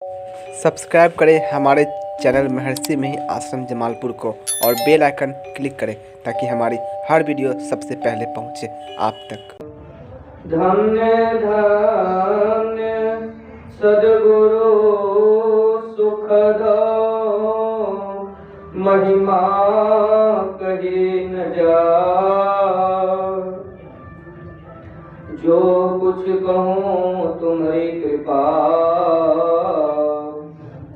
Subscribe करें हमारे channel महर्षि मिहिर आश्रम जमालपुर को और बेल आइकन क्लिक करें ताकि हमारी हर वीडियो सबसे पहले पहुंचे आप तक। धन्य धन्य सद्गुरु सुखद महिमा कही न जाए। जो कुछ कहूँ तुम्हारी कृपा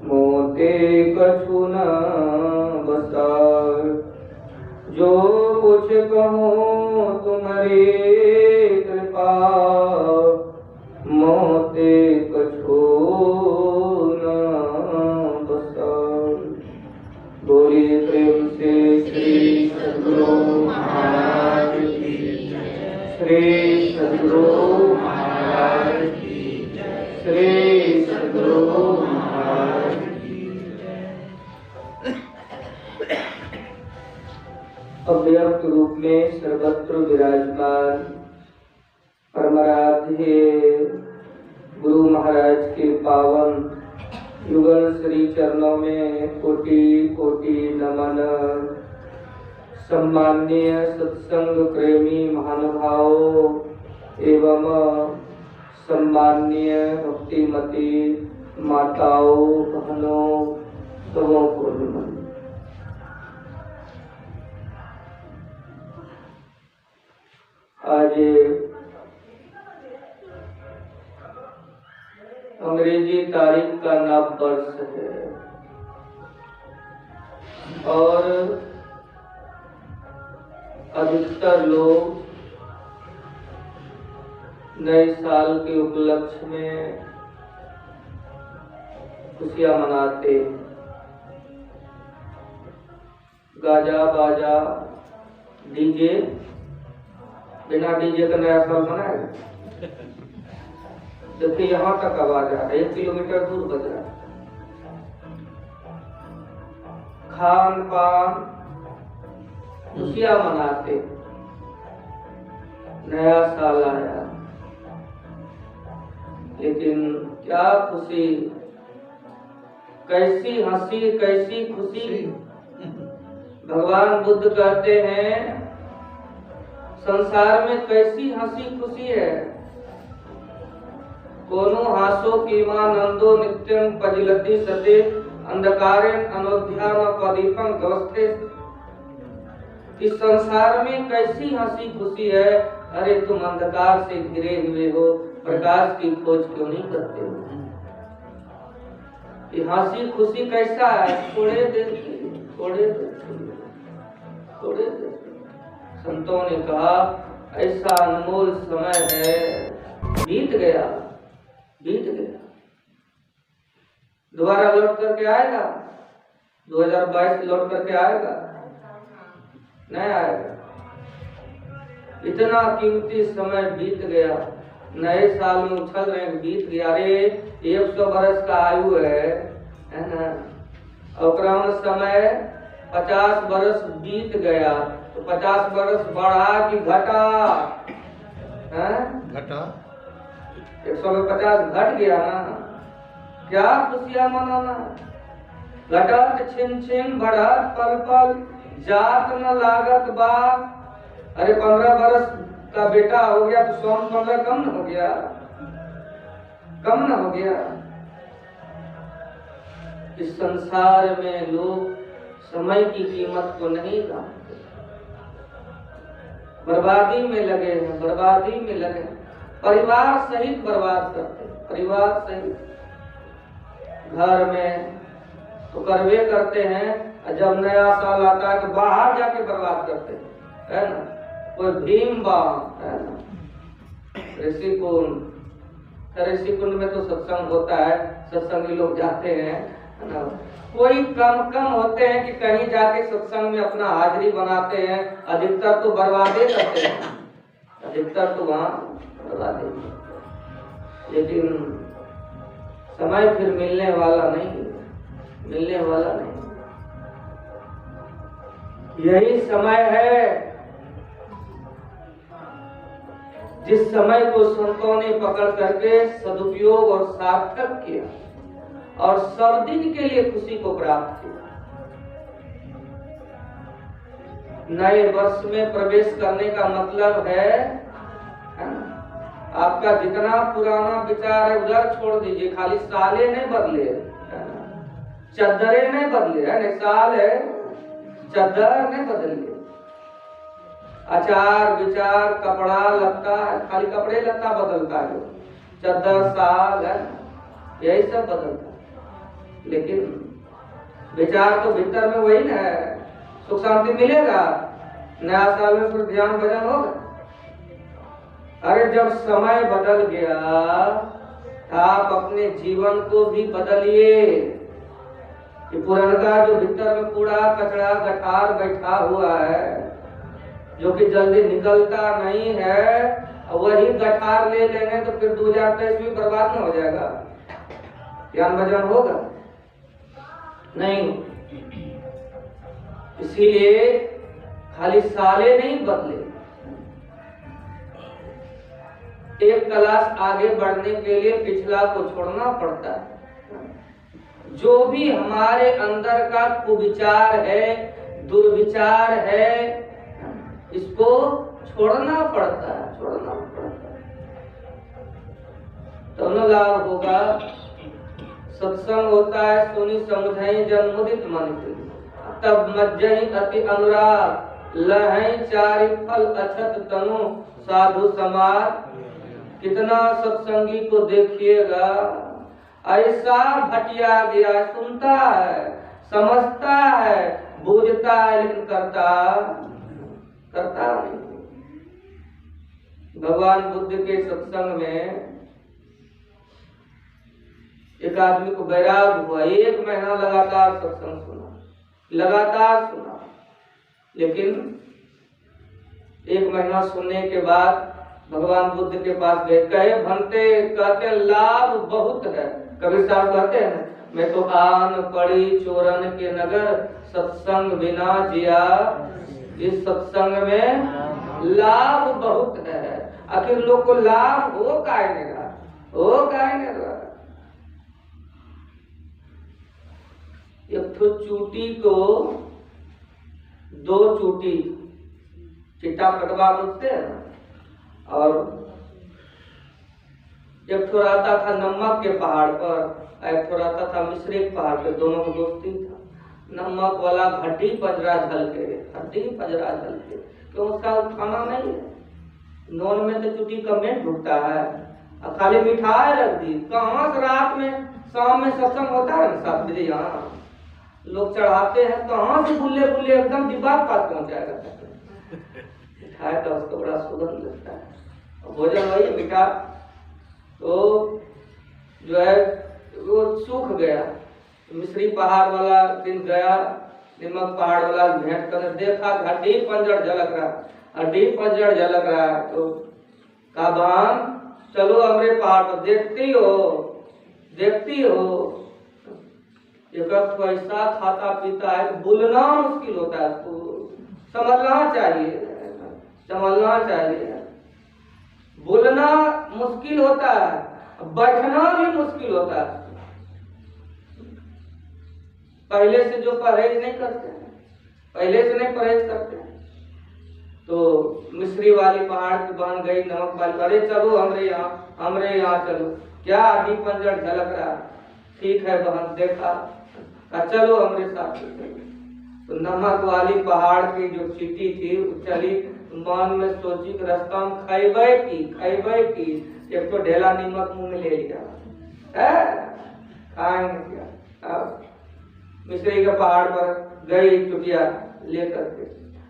मोते कछु न बसाए। जो कुछ कहूँ तुम्हारी कृपा मोते कछु न बसाए। बोलिए प्रेम से श्री सद्गुरु महाराज की जय। श्री सद्गुरु महाराज की जय। श्री सद्गुरु महाराज की जय। अव्यक्त रूप में सर्वत्र विराजमान परमाराध्य गुरु महाराज के पावन युगल श्री चरणों में कोटि कोटि नमन। सम्माननीय सत्संग प्रेमी महानुभावों एवं सम्माननीय भक्तिमती माताओं बहनों सबों को नमन। आज अंग्रेजी तारीख का नव वर्ष है और अधिकतर लोग नए साल के उपलक्ष्य में खुशियां मनाते। गाजा बाजा डीजे, बिना डीजे का नया साल मनाएगा। देखिए यहाँ तक आवाज आ रहा है, 1 किलोमीटर दूर बज रहा है। खान पान खुशियां मनाते, नया साल आया, लेकिन क्या खुशी, कैसी हंसी कैसी खुशी। भगवान बुद्ध कहते हैं संसार में कैसी हंसी खुशी है। कोनो हासो कीमानंदो नित्यं पजिलति सते अंधकारेण अनोध्यान पदीपं गवस्थे। इस संसार में कैसी हंसी खुशी है। अरे तुम अंधकार से घिरे हुए हो, प्रकाश की खोज क्यों नहीं करते हो। ये हंसी खुशी कैसा है, थोड़े देर थोड़े देर। संतों ने कहा ऐसा अनमोल समय है, बीत गया। दोबारा लौट करके आएगा? 2022 लौट करके आएगा? नहीं आएगा। इतना कीमती समय बीत गया। नए साल में उछल रहे हैं, बीत गया। अरे 100 बरस का आयु है ना। और समय 50 बरस बीत गया तो 50 बरस बढ़ा कि घटा? घटा। 100 में 50 घट गया ना। क्या खुशियां मनाना। घटत छिन छिन बढ़त पल पल जात न लागत बा। अरे 15 बरस का बेटा हो गया तो 100 15 कम न हो गया? कम न हो गया? इस संसार में लोग समय की कीमत को नहीं जानते, बर्बादी में लगे हैं, बर्बादी में लगे हैं। परिवार सहित बर्बाद करते, परिवार सहित। घर में तो करवे करते हैं, जब नया साल आता है तो बाहर जाके बर्बाद करते हैं, है ना। कोई भीम बाम, है ना, ऋषि कुंड में तो सत्संग होता है, सत्संगी लोग जाते हैं, है ना। कोई कम होते हैं कि कहीं जाके सत्संग में अपना हाजिरी बनाते हैं। अधिकतर तो बर्बादे करते हैं, अधिकतर तो वहाँ बर्बादे। लेकिन समय फिर मिलने वाला नहीं। यही समय है जिस समय को संतों ने पकड़ करके सदुपयोग और सार्थक किया। और सब दिन के लिए खुशी को प्राप्त किया। नए वर्ष में प्रवेश करने का मतलब है ना, आपका जितना पुराना विचार है उधर छोड़ दीजिए, खाली साले नहीं बदले, चद्दरे नहीं बदले, है नहीं, साल है चद्दर नहीं बदलिए। आचार विचार कपड़ा लत्ता, खाली कपड़े लत्ता बदलता है, चद्दर साल है यही सब बदलता है, लेकिन विचार तो भीतर में वही ना है। सुख शांति मिलेगा, नया साल में फिर ध्यान भजन होगा। अरे जब समय बदल गया, आप अपने जीवन को भी बदलिए। कि पुराना जो भीतर में कूड़ा कचरा गठार बैठा हुआ है, जो कि जल्दी निकलता नहीं है, वही गठार ले लेंगे तो फिर 2023 भी बर्बाद न हो जाएगा, ज्ञान भजन होगा नहीं। इसीलिए खाली साले नहीं बदले, एक क्लास आगे बढ़ने के लिए पिछला को छोड़ना पड़ता है। जो भी हमारे अंदर का कुविचार है, दुर्विचार है, इसको छोड़ना पड़ता है, छोड़ना पड़ता है, तो न लाभ होगा। सत्संग होता है सुनी समझाई जन्मुदित मन के, तब मज्जहि अति अनुराग, लहई चारि फल अछत तनु साधु समाज। कितना सत्संगी को देखिएगा, ऐसा भटिया गया, सुनता है, समझता है, बूझता है, लेकिन करता नहीं। भगवान बुद्ध के सत्संग में एक आदमी को वैराग हुआ, 1 महीना लगातार सत्संग सुना, लगातार सुना, लेकिन 1 महीना सुनने के बाद भगवान बुद्ध के पास गए, कहे भंते, कहते लाभ बहुत है। कबीर साहब कहते हैं, मैं तो आन पड़ी चोरन के नगर, सत्संग बिना जिया, इस सत्संग में लाभ बहुत है। आखिर लोग को लाभ हो काहे नहीं रहा, हो काहे नहीं रहा। एक तो चूटी को 2 चूटी चिट्टा कटवा बोलते हैं ना, और एक ठो रहता था नमक के पहाड़ पर, एक ठो रहता था मिश्री के पहाड़ पे, दोनों को दोस्ती था। नमक वाला हड्डी पंजरा झलके, हड्डी पंजरा झलके, क्यों उसका खाना नहीं है। नॉन में तो चुटी कमेंट ढूंढता है, और खाली मिठाई रख दी। कहाँ से रात में शाम में सत्संग होता है 7 बजे, यहाँ लोग चढ़ाते हैं, कहाँ से बुल्ले बुल्ले एकदम डिब्बा पास पहुंचाएगा मिठाई, तो उसको बड़ा सुगंध लगता है। भोजन वही मीठा, तो जो है वो सूख गया। मिश्री पहाड़ वाला दिन गया, नमक पहाड़ वाला भेंट कर देखा, हड्डी पंजर झलक रहा, हड्डी पंजर झलक रहा, तो कहा बहन चलो हमरे पहाड़ पर, देखती हो। एक ऐसा खाता पीता है कि बोलना मुश्किल होता है, उसको समझना चाहिए। बोलना मुश्किल होता है, बैठना भी मुश्किल होता है। पहले से जो परहेज नहीं करते हैं, तो मिश्री वाली पहाड़ की बहन गई, नमक वाली, अरे चलो हमरे यहाँ चलो, क्या अभी पंजर झलक रहा, ठीक है बहन, देखा, चलो हमरे साथ। तो नमक वाली पहाड़ की जो चीटी थी चली, मन में सोची कि रास्ता में खाइबे की, एक तो ढेला नीमक मुंह में ले लिया, खाएंगे क्या। मिश्री के पहाड़ पर गई चुटिया लेकर के,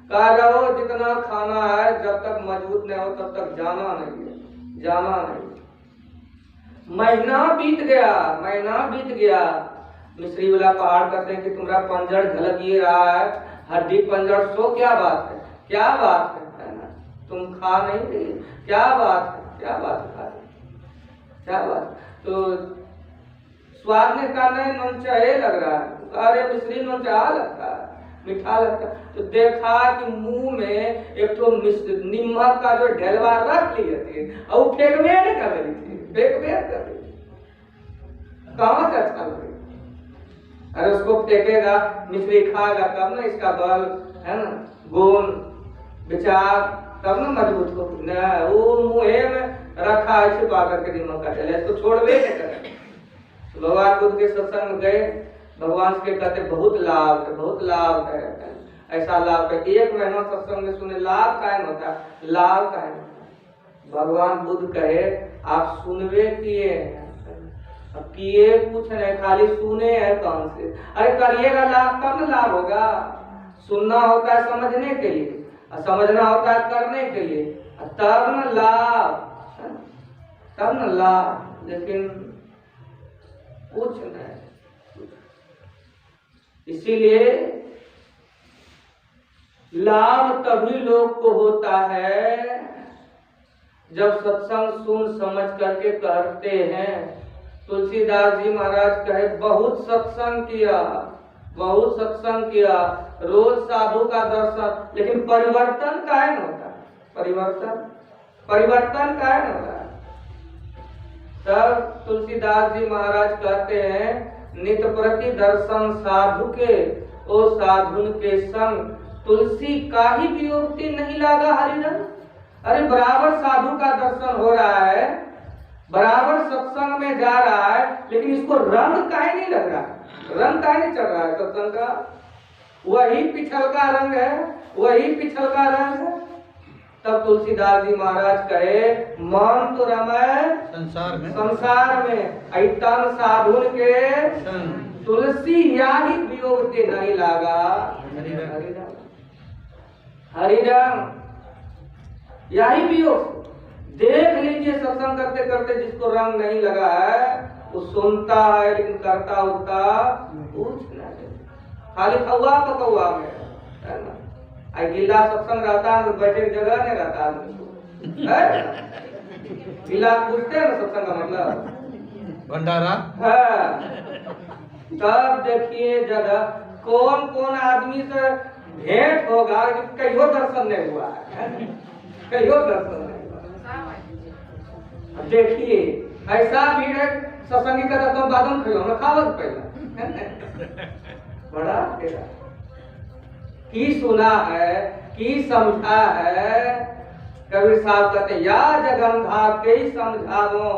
कहा रहो जितना खाना है, जब तक मजबूत नहीं हो तब तक जाना नहीं। महीना बीत गया। मिश्री वाला पहाड़ कहते हैं कि तुम्हारा पंजर झलक ये रहा है, हड्डी पंजर, सो क्या बात है ना, तुम खा नहीं रही, क्या बात है। तो स्वाद ने कहा नहीं, नून चाहे लग रहा है, अरे मिश्री नून चाह लगता है, मीठा लगता है। तो देखा कि मुंह में एक तो नीमक का जो ढेलवा रख लिए थे, और फेंकबे कर रही थी, कहाँ से अच्छा लगे। अरे उसको फेंकेगा, मिश्री खाएगा तब ना इसका बल है ना, गुण विचार तब ना मजबूत हो ना। वो मुँहे में रखा है छिपा करके नीमक का चले, इसको छोड़वे नहीं करे। तो भगवान बुद्ध के सत्संग में गए, भगवान से कहते बहुत लाभ है, बहुत लाभ है, ऐसा लाभ है। 1 महीना सत्संग में सुने, लाभ कायम होता है, लाभ कायम होता है। भगवान बुद्ध कहे आप सुनवे किए हैं, अब किए कुछ नहीं, खाली सुने हैं कान से। अरे करिएगा लाभ तब ना लाभ होगा। सुनना होता है समझने के लिए, और समझना होता है करने के लिए, तब न लाभ, तब न लाभ। लेकिन कुछ नहीं। इसीलिए लाभ तभी लोग को होता है जब सत्संग सुन समझ करके करते हैं। तुलसीदास जी महाराज कहे बहुत सत्संग किया, बहुत सत्संग किया, रोज साधु का दर्शन, लेकिन परिवर्तन काहे न होता? परिवर्तन काहे न होता? तब तुलसीदास जी महाराज कहते हैं नित प्रति दर्शन साधु के, ओ साधुन के संग तुलसी का ही वियोक्ति नहीं लागा हरिरंग। अरे बराबर साधु का दर्शन हो रहा है, बराबर सत्संग में जा रहा है, लेकिन इसको रंग काहे नहीं लग रहा? रंग काहे नहीं चढ़ रहा है सत्संग का? वही पिछल का रंग है, वही पिछल का रंग है। तब तुलसीदास जी महाराज कहे मन तो रमय संसार में ऐतन साधुन के तुलसी याही वियोगते नहीं लागा हरिरंग। यही वियोग देख लीजिए, सत्संग करते करते जिसको रंग नहीं लगा है वो सुनता है लेकिन करता उड़ता कुछ नहीं, खाली कौआ पकौआ में है ना। आई गिल्ला सत्संग रहता है तो बैठे जगह नहीं रहता आदमी है। गिल्ला पूछते हैं ना सत्संग का मतलब भंडारा है। तब देखिए जगह कौन कौन आदमी से भेंट होगा, कहियो दर्शन नहीं हुआ है, कहियो दर्शन नहीं हुआ। देखिए ऐसा भीड़ है, सत्संगी का तो बादम खिलो मैं खावत पहला बड़ा तेरा की सुना है, की समझा है। कबीर साहब कहते या जगन्धा के ही समझावो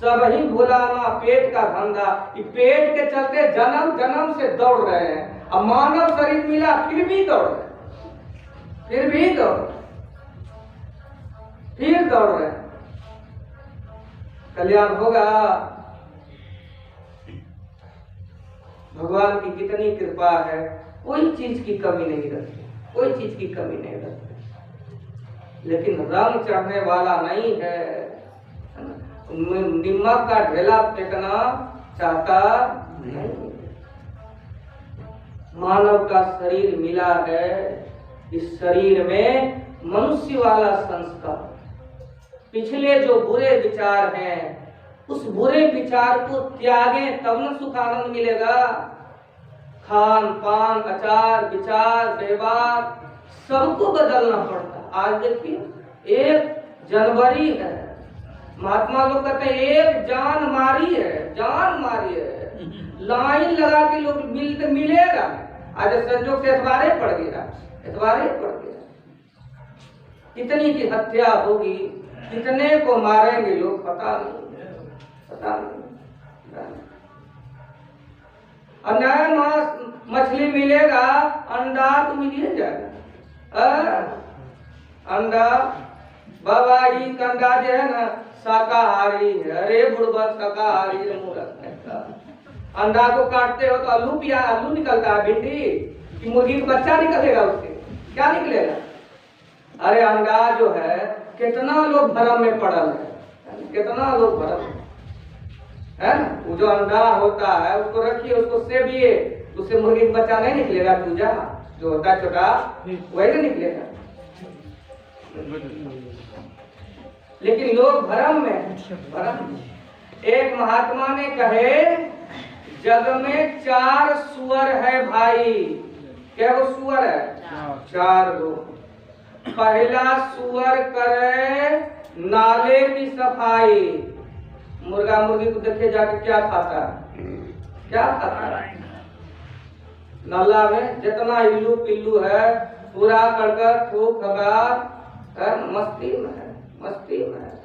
सब ही भुलाना पेट का धंधा। पेट के चलते जन्म जन्म से दौड़ रहे हैं, अब मानव शरीर मिला फिर भी दौड़ रहे, फिर भी दौड़, फिर दौड़ रहे। कल्याण होगा। भगवान की कितनी कृपा है, कोई चीज की कमी नहीं रहती, कोई चीज की कमी नहीं रहती। लेकिन रंग चढ़ने वाला नहीं है, निमक का ढेला फेंकना चाहता नहीं। मानव का शरीर मिला है, इस शरीर में मनुष्य वाला संस्कार, पिछले जो बुरे विचार हैं उस बुरे विचार को त्यागें तब न सुख आनंद मिलेगा। खान पान आचार विचार व्यवहार सबको बदलना पड़ता। आज देखिए 1 जनवरी है, महात्मा लोग कहते हैं 1 जान मारी है, जान मारी है, लाइन लगा के लोग मिलेगा। आज संजोग से एतवारे पड़ गया, एतवारे पड़ गया। कितनी की हत्या होगी, कितने को मारेंगे लोग पता नहीं, पता नहीं। और नया मांस मछली मिलेगा, अंडा तो मिल ही जाएगा। अंडा बाबा ही अंडा जो है ना शाकाहारी है। अरे बुढ़बा शाकाहारी है, अंडा को काटते हो तो आलू पिया आलू निकलता है, भिंडी कि मुर्गी का बच्चा निकलेगा, उससे क्या निकलेगा? अरे अंडा जो है कितना लोग भरम में पड़ल है, कितना लोग भरम है ना। वो जो अंडा होता है उसको रखिए, उसको सेविए, उससे मुर्गी का बच्चा नहीं निकलेगा। चूजा जो होता है छोटा वही नहीं निकलेगा। लेकिन लोग भरम में, भरम। एक महात्मा ने कहे जग में 4 सुअर है भाई। क्या वो सुअर है? 4 गो। पहला सुअर करे नाले की सफाई। मुर्गा मुर्गी को देखे जाके क्या खाता है, क्या खाता है? नल्ला में जितना इल्लू पिल्लू है पूरा कड़कर थूक खगार मस्ती में है, मस्ती में है।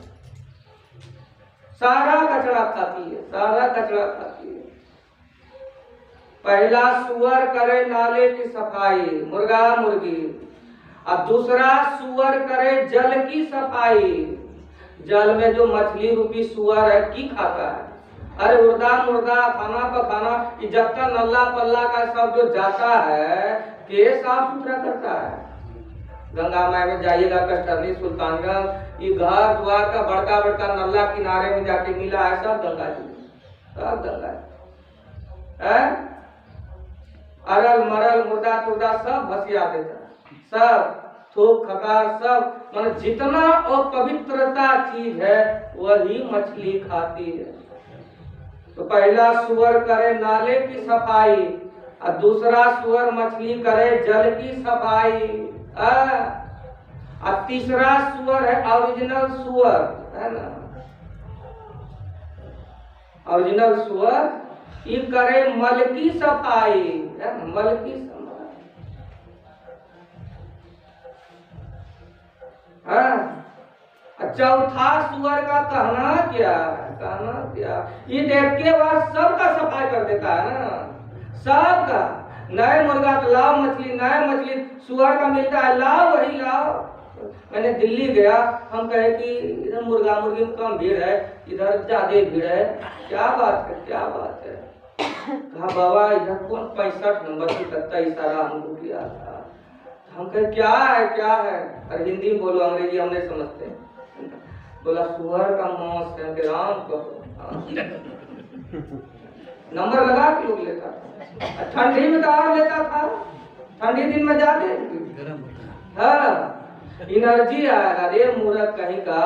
सारा कचरा खाती है, सारा कचरा खाती है। पहला सुअर करे नाले की सफाई, मुर्गा मुर्गी, अब दूसरा सुअर करे जल की सफाई। जल में जो मछली रूपी सुअर है की खाता है? अरे उर्दा मुर्दा खाना पखाना जब तक नल्ला पल्ला का सब जो जाता है के साफ सुथरा करता है। गंगा माई में जाइएगा कष्टरनी सुल्तानगंज, ये घर द्वार का बड़का बड़का नल्ला किनारे में जाके मिला है सब गंगा जी, सब गंगा जी है। अरल मरल मुर्दा तुर्दा सब भसिया देता, सब थूक खकार सब, मतलब जितना अपवित्रता चीज है वही मछली खाती है। तो पहला सुअर करे नाले की सफाई और दूसरा सुअर मछली करे जल की सफाई, और तीसरा सुअर है ओरिजिनल सुअर, है ना, ओरिजिनल सुअर ये करे मल की सफाई, है ना, मल की सफाई। चौथा सुअर का कहना क्या है, कहना क्या, ये देख के बाद सबका सफाई कर देता है ना, सबका। नए मुर्गा तो लाओ मछली, नए मछली सुअर का मिलता है, लाओ वही लाओ। मैंने दिल्ली गया, हम कहे कि इधर मुर्गा मुर्गी में कम भीड़ है, इधर ज्यादा भीड़ है। क्या बात है, क्या बात है? कहा बाबा इधर कौन 65 नंबर की तत्ता इशारा हमको किया था। हम कहे क्या है, क्या है? और हिंदी में बोलो, अंग्रेजी हम नहीं समझते। बोला सुअर का मांस है, राम कहो। नंबर लगा के लोग लेता था, ठंडी में तो और लेता था, ठंडी दिन में जाते हाँ एनर्जी आएगा। रे मूर्ख कहीं का,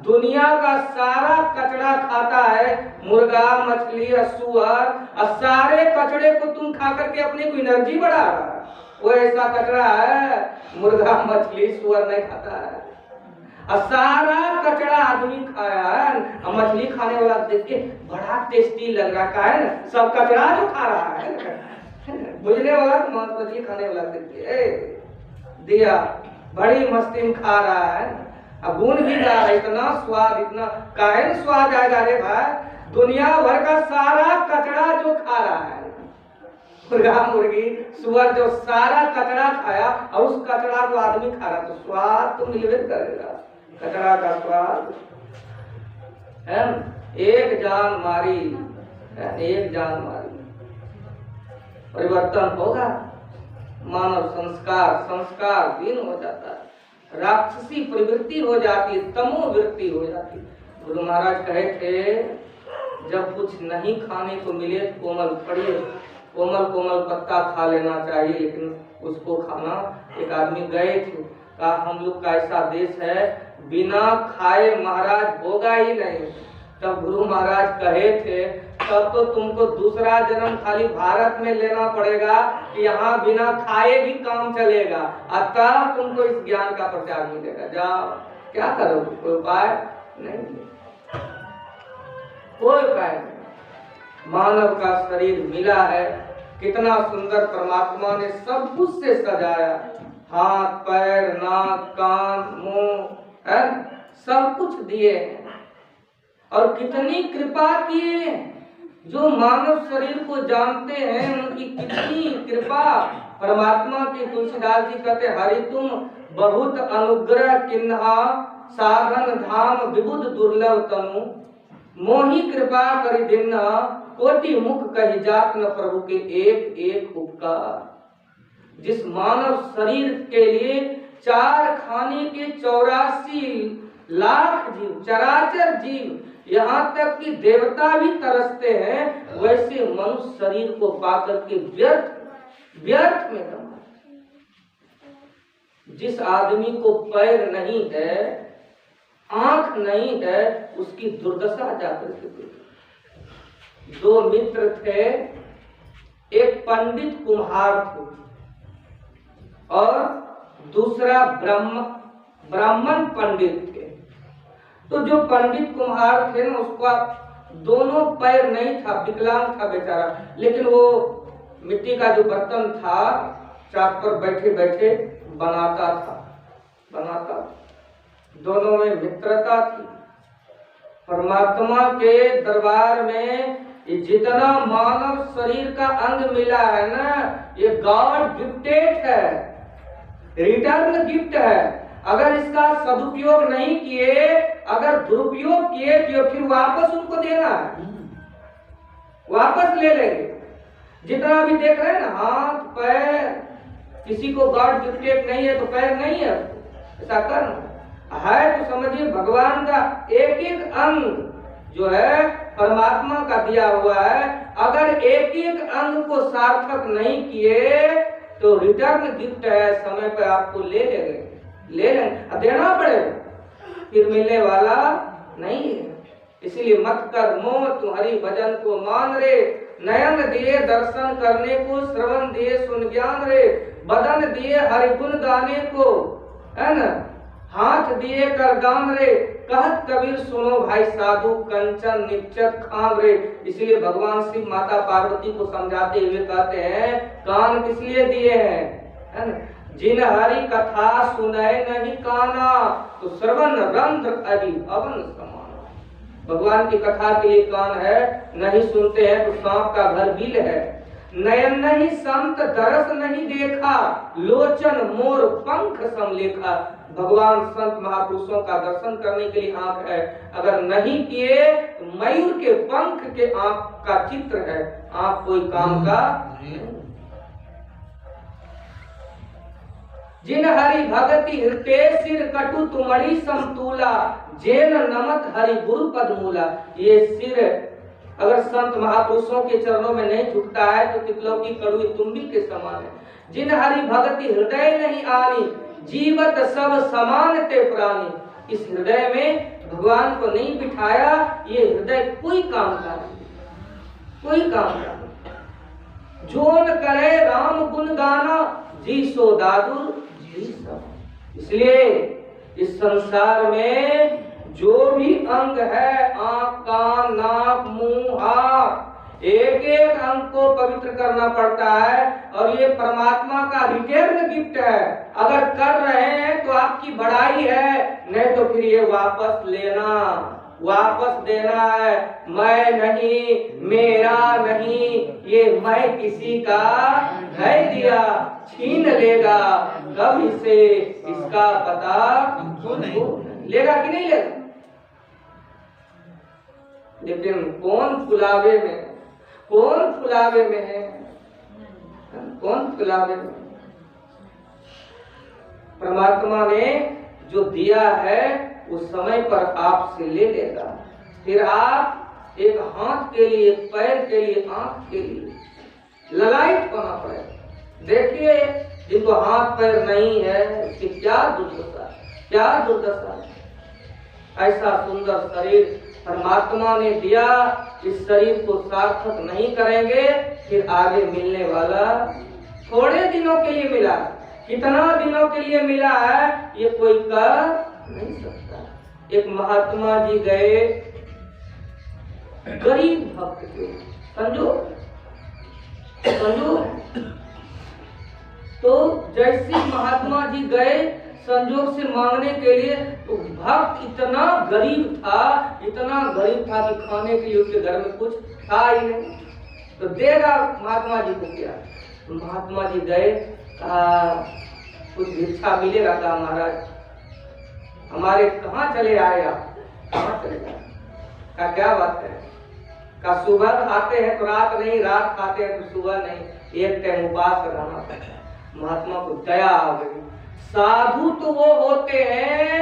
दुनिया का सारा कचरा खाता है, मुर्गा मछली और सुअर, और सारे कचड़े को तुम खा करके अपने को एनर्जी बढ़ा रहा है। वो ऐसा कचरा है, मुर्गा मछली सुअर नहीं खाता है, और सारा कचरा आदमी खाया है। और मछली खाने वाला देख के बड़ा टेस्टी लग रहा है ना, सब कचरा जो खा रहा है, बुझने वाला तो मछली खाने वाला देख के दिया बड़ी मस्ती में खा रहा है, अब गुण भी गा रहा है, इतना स्वाद, इतना काहे स्वाद आएगा रे भाई। दुनिया भर का सारा कचरा जो खा रहा है, मुर्गा मुर्गी सुअर जो सारा कचरा खाया, और उस कचरा को आदमी खा रहा, तो स्वाद तो मिलवे करेगा, कचरा का स्वाद है। एक जान मारी, एक जान मारी, परिवर्तन होगा। मानव संस्कार, संस्कार दीन हो जाता है, राक्षसी प्रवृत्ति हो जाती है, तमोवृत्ति हो जाती है। गुरु महाराज कहे थे जब कुछ नहीं खाने को मिले कोमल पड़े, कोमल कोमल पत्ता खा लेना चाहिए, लेकिन उसको खाना। एक आदमी गए थे, कहा हम लोग का ऐसा देश है बिना खाए महाराज होगा ही नहीं। तब गुरु महाराज कहे थे तब तो तुमको दूसरा जन्म खाली भारत में लेना पड़ेगा कि यहाँ बिना खाए भी काम चलेगा, अतः तुमको इस ज्ञान का प्रचार मिलेगा। जाओ, क्या करो, कोई उपाय नहीं, कोई उपाय नहीं। मानव का शरीर मिला है, कितना सुंदर परमात्मा ने सब कुछ से सजाया, हाथ पैर नाक कान मुंह है, सब कुछ दिए हैं। और कितनी कृपा किए, जो मानव शरीर को जानते हैं उनकी कितनी कृपा। परमात्मा की तुलसीदास जी कहते हरि तुम बहुत अनुग्रह किन्हा, साधन धाम विबुध दुर्लभ तनु, मोहि कृपा करि दिन्हा, कोटि मुख कही जात न प्रभु के एक एक उपकार। जिस मानव शरीर के लिए चार खाने के 84 लाख जीव, चराचर जीव, यहाँ तक कि देवता भी तरसते हैं, वैसे मनुष्य शरीर को पाकर के व्यर्थ में गंवा। जिस आदमी को पैर नहीं है, आंख नहीं है, उसकी दुर्दशा जाकर के देखी। 2 मित्र थे, एक पंडित कुम्हार थे और दूसरा ब्राह्मण पंडित थे। तो जो पंडित कुम्हार थे ना, उसका दोनों पैर नहीं था, विकलांग था बेचारा, लेकिन वो मिट्टी का जो बर्तन था चाक पर बैठे बैठे बनाता था। दोनों में मित्रता थी। परमात्मा के दरबार में ये जितना मानव शरीर का अंग मिला है ना, ये गॉड गिफ्टेड है, रिटर्न गिफ्ट है। अगर इसका सदुपयोग नहीं किए, अगर दुरुपयोग किए तो फिर वापस उनको देना है, वापस ले लेंगे। जितना भी देख रहे हैं ना, हाथ पैर, किसी को गॉड गिफ्टेड नहीं है तो पैर नहीं है, ऐसा करना है तो समझिए भगवान का एक एक अंग जो है परमात्मा का दिया हुआ है। अगर एक एक अंग को सार्थक नहीं किए तो रिटर्न गिफ्ट है, समय पर आपको ले लेंगे, देना पड़ेगा, फिर मिलने वाला नहीं है। इसलिए मत कर मोह तुम्हारी भजन को मान रे, नयन दिए दर्शन करने को, श्रवण दिए सुन ज्ञान रे, बदन दिए हरि गुण गाने को, है ना, हाथ दिए कर गान रे, कहत कबीर सुनो भाई साधु कंचन निश्चत खाम रे। इसलिए भगवान शिव माता पार्वती को समझाते हुए कहते हैं कान किस लिए दिए हैं, है ना, जिन हरि कथा सुनाए नहीं काना, तो श्रवण रंध्र अरि अवन समान। भगवान की कथा के लिए कान है, नहीं सुनते हैं तो सांप का घर बिल है। नयन नहीं संत दरस नहीं देखा, लोचन मोर पंख समलेखा। भगवान संत महापुरुषों का दर्शन करने के लिए आंख है, अगर नहीं किए तो मयूर के पंख के आंख का चित्र है, आंख कोई काम का नहीं। जिन हरि भगति हृदय सिर कटु तुमड़ी समतूला, जेन नमत हरि गुरु पद मूला। ये सिर अगर संत महापुरुषों के चरणों में नहीं झुकता है तो तितलों की कड़वी तुम्बी के समान है। जिन हरि भगति हृदय नहीं आनी, जीवत सब समान ते प्राणी। इस हृदय में भगवान को नहीं बिठाया, ये हृदय कोई काम का नहीं, कोई काम का नहीं। जोन करे राम गुण गाना, जी सो दादुर जी सब। इसलिए इस संसार में जो भी अंग है, आंख कान नाक मुंह हाथ, एक एक अंग को पवित्र करना पड़ता है। और ये परमात्मा का रिटर्न गिफ्ट है। अगर कर रहे हैं तो आपकी बढ़ाई है, नहीं तो फिर ये वापस लेना, वापस देना है। मैं नहीं, मेरा नहीं, ये मैं किसी का है दिया, छीन लेगा कब इसे, इसका पता हमको नहीं। लेगा कि नहीं लेगा? लेकिन कौन फुलावे में, कौन फुलावे में है, कौन फुलावे में? परमात्मा ने जो दिया है उस समय पर आपसे ले लेगा। फिर आप एक हाथ के लिए, पैर के लिए, आंख के लिए ललायत होना पड़ेगा। देखिए जिनको हाथ पैर नहीं है उसकी क्या दुर्दशा, क्या दुर्दशा। ऐसा सुंदर शरीर परमात्मा ने दिया, इस शरीर को सार्थक नहीं करेंगे फिर आगे मिलने वाला थोड़े दिनों के लिए मिला, कितना दिनों के लिए मिला है ये कोई कर नहीं सकता। एक महात्मा जी गए गरीब भक्त के, समझो तो जैसे महात्मा जी गए संजोग से मांगने के लिए, तो भक्त इतना गरीब था, इतना गरीब था कि खाने के लिए उसके घर में कुछ था ही नहीं, तो देगा महात्मा जी को क्या। तो महात्मा जी गए, कुछ भिक्षा मिलेगा था महाराज, हमारे कहाँ चले आए आप, कहाँ चले आए का क्या बात है, का सुबह खाते हैं तो रात नहीं, रात खाते हैं तो सुबह नहीं, एक टाइम उपास रहना पड़ता है। महात्मा को दया आ गई। साधु तो वो होते हैं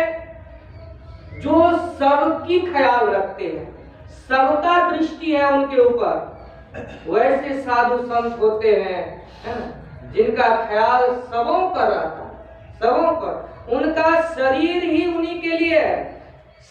जो सबकी ख्याल रखते हैं, सबका दृष्टि है उनके ऊपर। वैसे साधु संत होते हैं, है ना, जिनका ख्याल सबों पर रहता है, सबों पर। उनका शरीर ही उन्हीं के लिए है।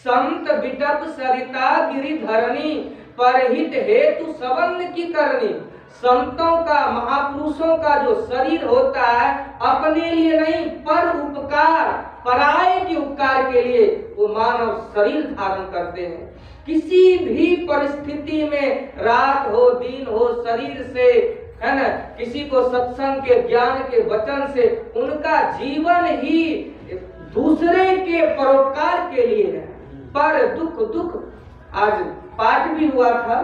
संत बिटप सरिता गिरि धरणी, परहित हेतु सबन की करनी। संतों का, महापुरुषों का जो शरीर होता है अपने लिए नहीं, पर उपकार, पराये के उपकार के लिए वो मानव शरीर धारण करते हैं। किसी भी परिस्थिति में, रात हो दिन हो, शरीर से है ना, किसी को सत्संग के ज्ञान के वचन से उनका जीवन ही दूसरे के परोपकार के लिए है। पर दुख आज पाठ भी हुआ था,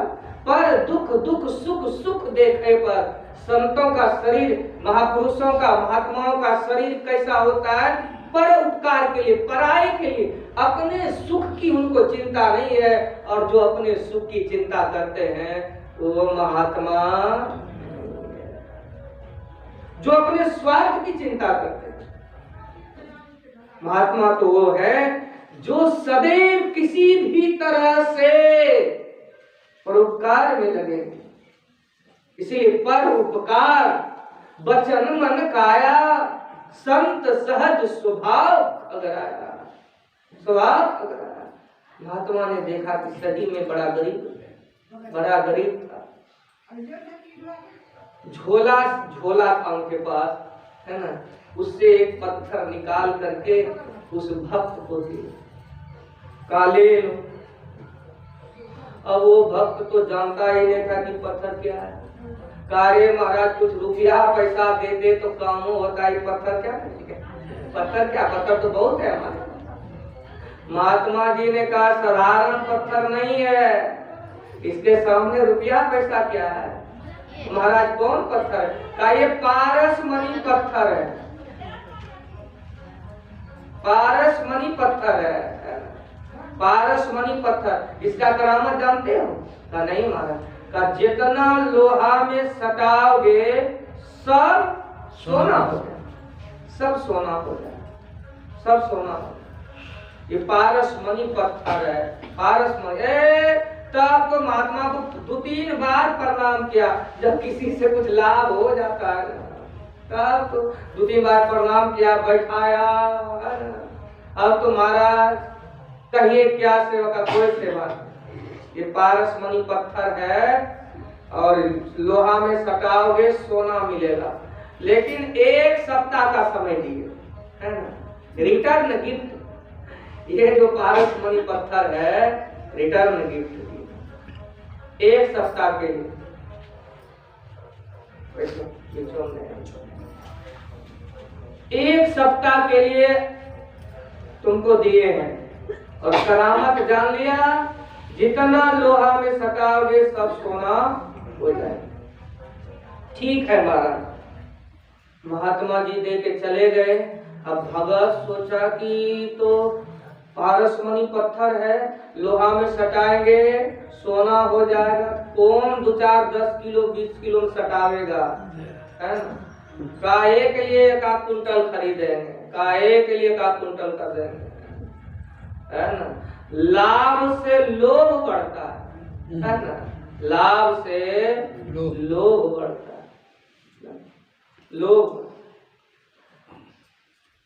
पर दुख सुख सुख देखे पर संतों का शरीर, महापुरुषों का, महात्माओं का शरीर कैसा होता है? पर उपकार के लिए, पराये के लिए, अपने सुख की उनको चिंता नहीं है। और जो अपने सुख की चिंता करते हैं वो महात्मा, जो अपने स्वार्थ की चिंता करते हैं। महात्मा तो वो है जो सदैव किसी भी तरह से परोपकार में लगे। इसीलिए पर उपकार वचन मन काया, संत सहज स्वभाव अगर आया, स्वभाव अगर आया। महात्मा ने देखा कि सदी में बड़ा गरीब था, झोला था उनके पास, है ना, उससे एक पत्थर निकाल करके उस भक्त को दिया, काले लो। अब वो भक्त तो जानता ही नहीं था कि पत्थर क्या है। कारे महाराज कुछ रुपया पैसा दे दे तो काम होता है, पत्थर क्या पत्थर क्या, पत्थर तो बहुत है हमारे। महात्मा जी ने कहा साधारण पत्थर नहीं है, इसके सामने रुपया पैसा क्या है। महाराज कौन पत्थर है? कहा ये पारसमणि पत्थर है, पारसमणि पत्थर है, पारसमणि पत्थर। इसका करामत जानते हो? कहा नहीं महाराज। का जितना लोहा में सटाओगे सब सोना हो जाए, सब सोना हो जाए, सब सोना हो जाए। ये पारसमणि पत्थर है, पारसमणि। तब तो महात्मा को 2-3 बार प्रणाम किया। जब किसी से कुछ लाभ हो जाता है तब तो 2-3 बार प्रणाम किया, बैठाया। अब तो महाराज कहिए क्या सेवा का, कोई सेवा नहीं। ये पारसमणि पत्थर है और लोहा में सटाओगे सोना मिलेगा, लेकिन 1 सप्ताह का समय दिए, है ना, रिटर्न गिफ्ट। ये जो पारसमणि पत्थर है रिटर्न गिफ्ट दिए 1 सप्ताह के लिए। 1 सप्ताह के लिए तुमको दिए हैं और करामत जान लिया, जितना लोहा में सटाओगे सब सोना हो जाए। ठीक है महाराज। महात्मा जी दे के चले गए। अब भगत सोचा कि तो पारसमणि पत्थर है, लोहा में सटाएंगे सोना हो जाएगा, कौन 2-4 10 किलो 20 किलो सटावेगा, है ना। काहे के लिए 1 कुंटल खरीदेंगे, काहे के लिए 1 कुंटल कर देंगे, है ना। लाभ से लोभ बढ़ता है ना, लाभ से लोभ बढ़ता है, लोभ।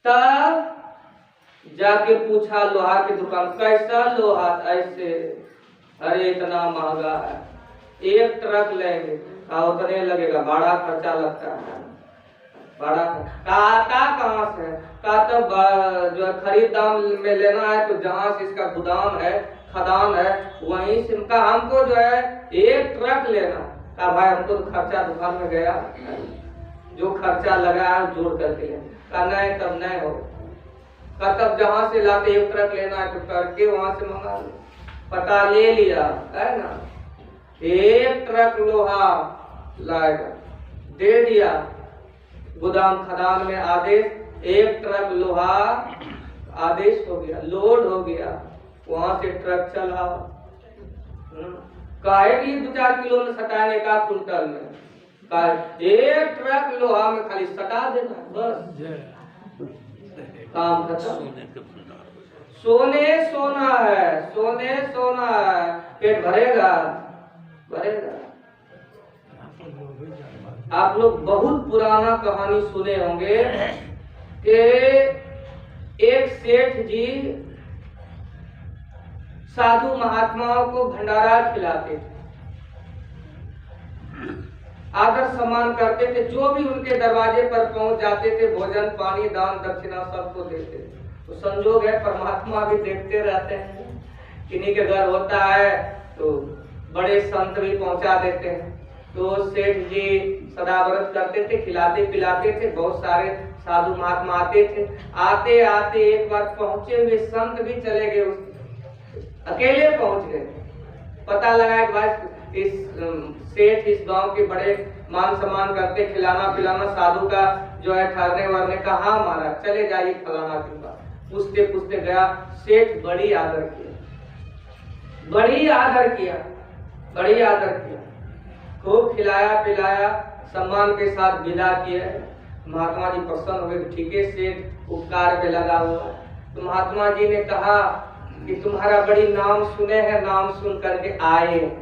तब जाके पूछा लोहा की दुकान, कैसा लोहा? ऐसे। अरे इतना महंगा है, 1 ट्रक लेंगे। उतने लगेगा, बड़ा खर्चा लगता है, बड़ा। आता कहाँ से? का तब जो खरीद दाम में लेना है तो जहाँ से इसका गोदाम है, खदान है, वहीं से का हमको जो है 1 ट्रक लेना। का भाई हमको तो खर्चा दुकान में गया, जो खर्चा लगा है जोड़ करके लेना। का नहीं, तब नहीं हो। का तब जहाँ से लाते 1 ट्रक लेना है तो करके वहां से मंगा लो। पता ले लिया, है ना, 1 ट्रक लोहा लाएगा, दे दिया गोदाम खदान में आदेश, 1 ट्रक लोहा आदेश हो गया, लोड हो गया, वहां से ट्रक चला। काहे कि 2-4 किलो में सटाने का कुंटल में, 1 ट्रक लोहा में खाली सटा देना, बस काम खत्म। सोने सोना है, सोने सोना है, पेट भरेगा, भरेगा। आप लोग बहुत पुराना कहानी सुने होंगे कि एक सेठ जी साधु महात्माओं को भंडारा खिलाते थे, आदर सम्मान करते थे। जो भी उनके दरवाजे पर पहुंच जाते थे, भोजन पानी दान दक्षिणा सबको देते थे। तो संजोग है परमात्मा भी देखते रहते हैं, किन्हीं के घर होता है तो बड़े संत भी पहुंचा देते हैं। तो सेठ जी सदाव्रत करते थे, खिलाते पिलाते थे। बहुत सारे साधु महात्मा आते थे। आते आते एक बार पहुंचे हुए संत भी चले गए, अकेले पहुंच गए। पता लगा कि भाई इस सेठ इस गांव के बड़े मान सम्मान करते, खिलाना पिलाना साधु का जो है ठहरने वरने का। हाँ महाराज चले जाइए फलाना के पास। पूछते पूछते गया, सेठ बड़ी आदर किया, बड़ी आदर किया, बड़ी आदर किया, खूब खिलाया पिलाया, सम्मान के साथ विदा किया। महात्मा जी प्रसन्न हुए, ठीक है सेठ उपकार पे लगा हुआ। तो महात्मा जी ने कहा कि तुम्हारा बड़ी नाम सुने हैं, नाम सुन करके आए हैं,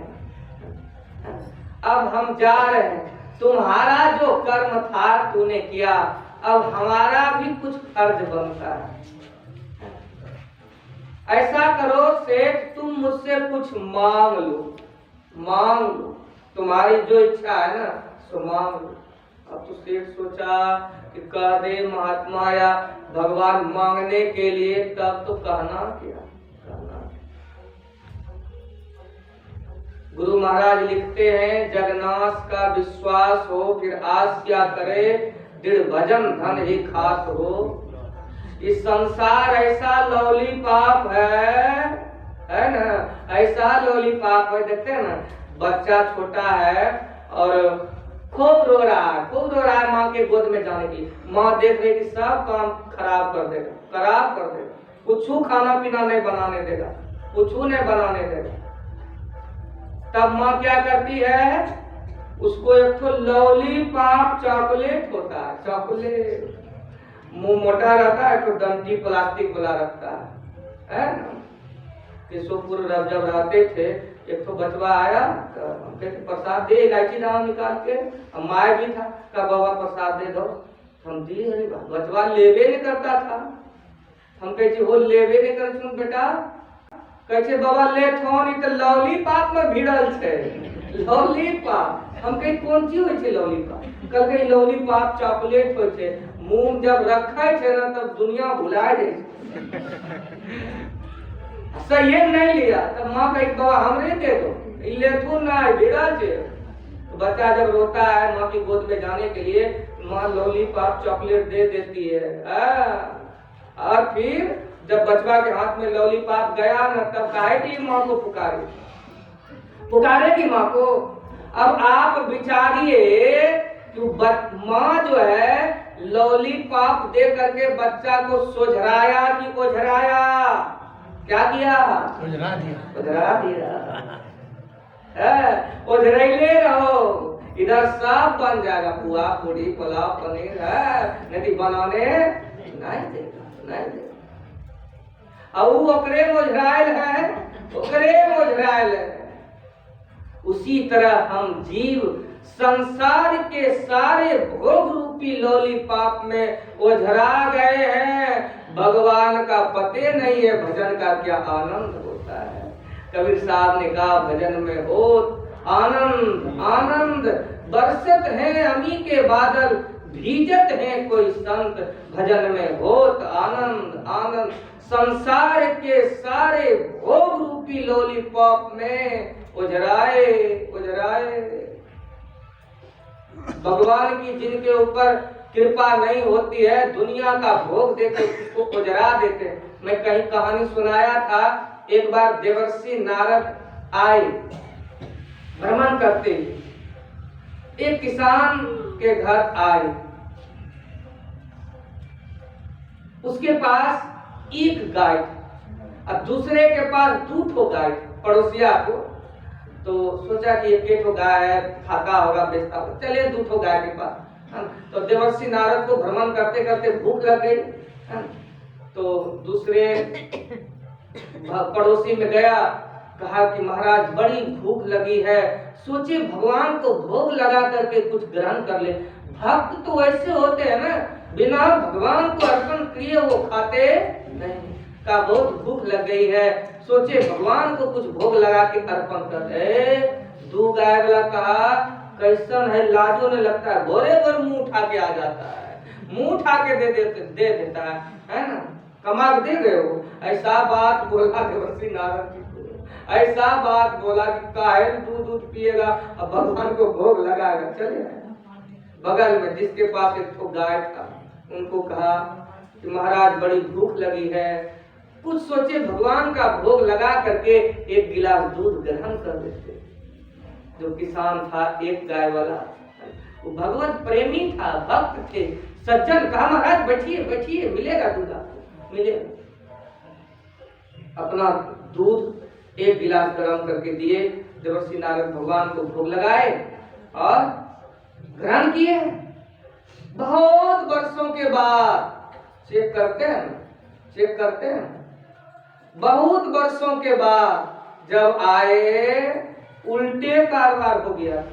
अब हम जा रहे हैं। तुम्हारा जो कर्म था तूने किया, अब हमारा भी कुछ फर्ज बनता है। ऐसा करो सेठ, तुम मुझसे कुछ मांग लो, मांग लो, तुम्हारी जो इच्छा है ना सो मांग लो। अब तो सेठ सोचा कि कह दे महात्मा या भगवान मांगने के लिए, तब तो कहना क्या, कहना। गुरु महाराज लिखते हैं, जगन्नाथ का विश्वास हो फिर आस क्या करे, दृढ़ भजन धन ही खास हो। इस संसार ऐसा लॉलीपॉप है ना, ऐसा लॉलीपॉप है। देखते हैं ना, बच्चा छोटा है और खूब रो रहा है, खूब रो रहा है माँ के गोद में जाने के लिए। माँ देख रही कि सब काम खराब कर देगा, खराब कर देगा, कुछ खाना पीना नहीं बनाने देगा, कुछ नहीं बनाने देगा। तब माँ क्या करती है, उसको एक तो लॉलीपॉप चॉकलेट होता है, चॉकलेट मुंह मोटा रहता है, तो डंटी प्लास्टिक वाला रखता है ना। केशवपुर जब रहते थे, एक तो बचवा आया, प्रसाद दे, इलायची दावा निकाल के, माय भी था, का बाबा प्रसाद दे दो। हम दी, अरे बचवा लेवे नहीं करता था। हम कहे वो लेवे नहीं कर सुन बेटा, कहे बाबा ले थोन तो लॉलीपॉप में भिड़ल छे, लॉलीपॉप। हम कहे कौन चीज होय छे लॉलीपॉप, कल कहे लॉलीपॉप चॉकलेट होय छे। मुंह जब रखे छे ना तब दुनिया भुला जाए। सही नहीं लिया तब माँ कही बाबा हमरे दे दो, ले तू ना भिड़ा छे। तो बच्चा जब रोता है माँ की गोद में जाने के लिए, माँ लॉलीपॉप चॉकलेट दे देती है। और फिर जब बचवा के हाथ में लॉलीपॉप गया ना, तब कहेगी माँ को पुकारे, पुकारेगी माँ को। अब आप विचारिए कि माँ जो है लॉलीपॉप दे करके बच्चा को सोझराया कि ओझराया, क्या किया, ओझरा दिया, ओझरा दिया। ओझरैले रहो, इधर सब बन जाएगा, पुआ पूरी पुलाव पनीर है, नहीं बनाने नहीं देगा, नहीं देगा। और ओकरे मोझरायल है, ओकरे मोझरायल है। उसी तरह हम जीव संसार के सारे भोग रूपी लॉलीपॉप में ओझरा गए हैं। भगवान का पते नहीं है भजन का क्या आनंद होता है। कबीर साहब ने कहा, भजन में होत आनंद आनंद, बरसत है अमी के बादल, भीजत है कोई संत, भजन में होत आनंद आनंद। संसार के सारे भोग रूपी लॉलीपॉप में उजराए उजराए। भगवान की जिनके ऊपर कृपा नहीं होती है, दुनिया का भोग देके उसको उजरा देते। मैं कहीं कहानी सुनाया था, एक बार देवर्षि नारद आए भ्रमण करते, एक किसान के घर आए। उसके पास एक गाय और दूसरे के पास 2 ठो गाय, पड़ोसिया को। तो सोचा कि एक ठो गाय है, फाका होगा, बेचता होगा, चले 2 ठो गाय के पास। तो देवर्षि नारद को भ्रमण करते करते भूख लग गई। तो दूसरे पड़ोसी में गया, कहा कि महाराज बड़ी भूख लगी है, सोचे भगवान को भोग लगा करके कुछ ग्रहण कर ले। भक्त तो ऐसे होते हैं ना, बिना भगवान को अर्पण किए वो खाते नहीं। का बहुत भूख लग गई है, सोचे भगवान को कुछ भोग लगा के अर्पण कर दे। 2 गाय वाला कहा, कैसन है, लाजो नहीं लगता है, गोरे गोर मुंह उठा के आ जाता है, मुंह उठा के दे देता है ना, कमा के दे गए हो। ऐसा बात बोला देवर्षि नारद जी को, ऐसा बात बोला कि काहे दूध पिएगा और भगवान को भोग लगाएगा। चले बगल में जिसके पास एक तो गाय था, उनको कहा कि महाराज बड़ी भूख लगी है, कुछ सोचे भगवान का भोग लगा करके एक गिलास दूध ग्रहण कर लेते। जो किसान था एक गाय वाला, वो भगवत प्रेमी था, भक्त थे, सज्जन, कहा महाराज बैठिए बैठिए, मिलेगा दूध आपको, मिलेगा। अपना दूध एक गिलास गर्म करके दिए, देवर्षि नारद भगवान को भोग लगाए और ग्रहण किए। बहुत वर्षों के बाद चेक करते हैं, बहुत वर्षों के बाद जब आए, उल्टे कारोबार हो गया।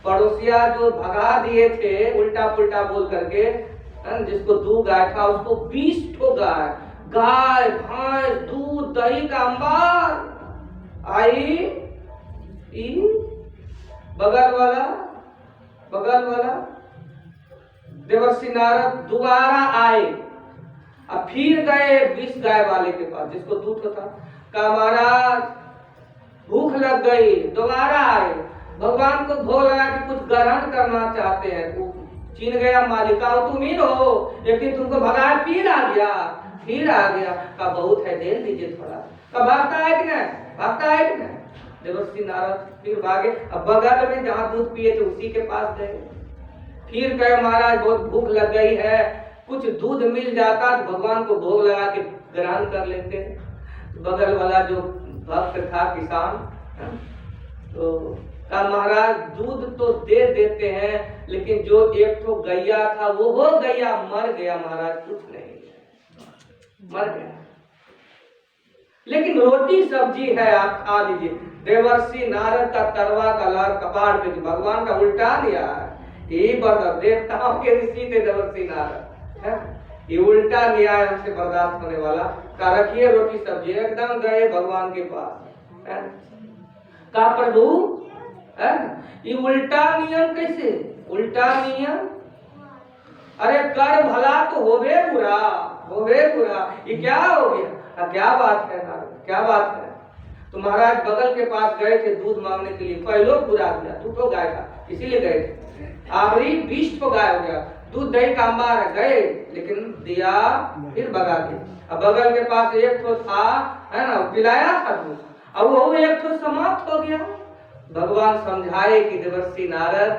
पड़ोसिया जो भगा दिए थे उल्टा पुल्टा बोल करके, जिसको 2 गाय था उसको 20 ठो गाय भैंस दूध दही का अंबार आई। बगल वाला देवर्षि नारद दोबारा आए, अब फिर गए 20 गाय वाले के पास जिसको दूध होता, कहा महाराज भूख लग गई। दोबारा आए, भगवान को भोग लगा के कुछ ग्रहण करना चाहते हैं। तू चिन्ह गया मालिका, तुम ही हो, लेकिन तुमको भगाया, फिर आ गया। का बहुत है, दे दीजिए थोड़ा। का भागता है कि नहीं? देवर्षि नारद फिर भागे। अब बगल में जहाँ दूध पिए थे उसी के पास गए, फिर कहे महाराज बहुत भूख लग गई है, कुछ दूध मिल जाता तो भगवान को भोग लगा के ग्रहण कर लेते। बगल वाला जो भक्त था किसान, तो कहा महाराज दूध तो दे देते हैं, लेकिन जो एक तो गैया था वो हो गैया मर गया महाराज, कुछ नहीं, मर गया। लेकिन रोटी सब्जी है, आप खा लीजिए। देवर्षि नारद का तरवा कलर कपाड़ पे, भगवान का उल्टा लिया है। यही बर्दाश्त, देवताओं के ऋषि थे देवर्षि नारद, ये उल्टा न्याय हमसे बर्दाश्त होने वाला। का रखिए रोटी सब्जी, एकदम गए भगवान के पास, का प्रभु ये उल्टा नियम कैसे? उल्टा नियम, अरे कर भला तो होवे बुरा, ये क्या हो गया? क्या बात है नारद, क्या बात है? तो महाराज बगल के पास गए थे दूध मांगने के लिए, पहले बुरा दिया, तू तो गाय था इसीलिए गए थे, आखिरी 20 को गाय हो गया, दूध दही का अंबार गए, लेकिन दिया फिर भगा दिया। अब बगल के पास एक तो था, है ना, पिलाया था दूध, अब वो एक तो समाप्त हो गया। भगवान समझाए कि देवर्षि नारद,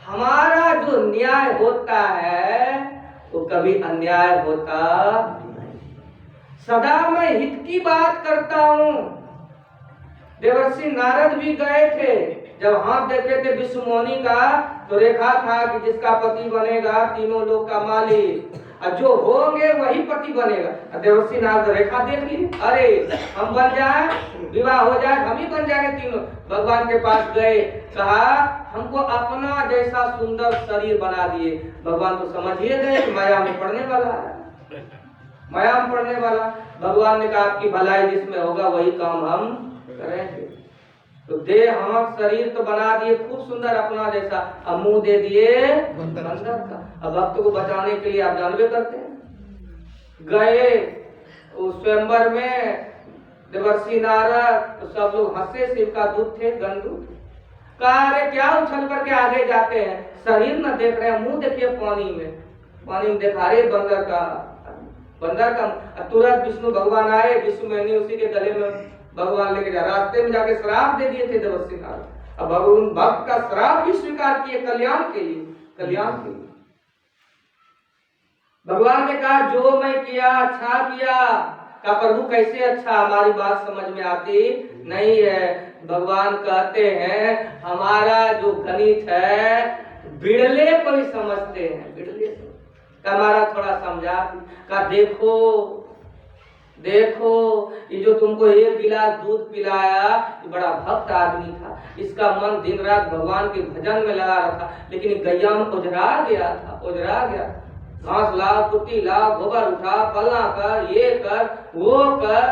हमारा जो न्याय होता है वो कभी अन्याय होता नहीं, सदा मैं हित की बात करता हूँ। देवर्षि नारद भी गए थे, जब हाथ देखे थे विश्वमोनि का, तो रेखा था कि जिसका पति बनेगा तीनों लोक का मालिक, और जो होंगे वही पति बनेगा। देवर्षि नारद रेखा देख ली, अरे हम बन जाए, विवाह हो जाए, हम ही बन जाएंगे तीनों। भगवान के पास गए, कहा हमको अपना जैसा सुंदर शरीर बना दिए। भगवान तो समझिए गए कि माया में पड़ने वाला है, माया में पड़ने वाला। भगवान ने कहा आपकी भलाई जिसमें होगा वही काम हम करेंगे। तो देह हम शरीर तो बना दिए खूब सुंदर अपना जैसा, अब मुंह दे दिए बंदर का। अब भक्त को बचाने के लिए आप जानवे करते हैं, गए उस स्वयंवर में देवर्षि नारद, तो सब लोग हंसे, शिव का दूध थे गंदू, कहा अरे क्या उछल करके आगे जाते हैं, शरीर न देख रहे हैं, मुंह देखिए पानी में देखा रहे बंदर का। तुरंत विष्णु भगवान आए, विष्णु उसी के गले में भगवान लेके जा, रास्ते में जाके श्राप दे दिए थे देवर्षि नारद। अब भगवान भक्त का श्राप भी स्वीकार किए कल्याण के लिए। भगवान ने कहा जो मैं किया अच्छा किया। का प्रभु कैसे अच्छा, हमारी बात समझ में आती नहीं है। भगवान कहते हैं हमारा जो गणित है बिड़ले को ही समझते हैं, बिड़ले को। हमारा थोड़ा समझा, का देखो ये जो तुमको 1 गिलास दूध पिलाया, ये बड़ा भक्त आदमी था, इसका मन दिन रात भगवान के भजन में लगा रखा, लेकिन गैया में उजरा गया। घास लाओ, कुट्टी लाओ, गोबर उठा, पलना कर, ये कर वो कर,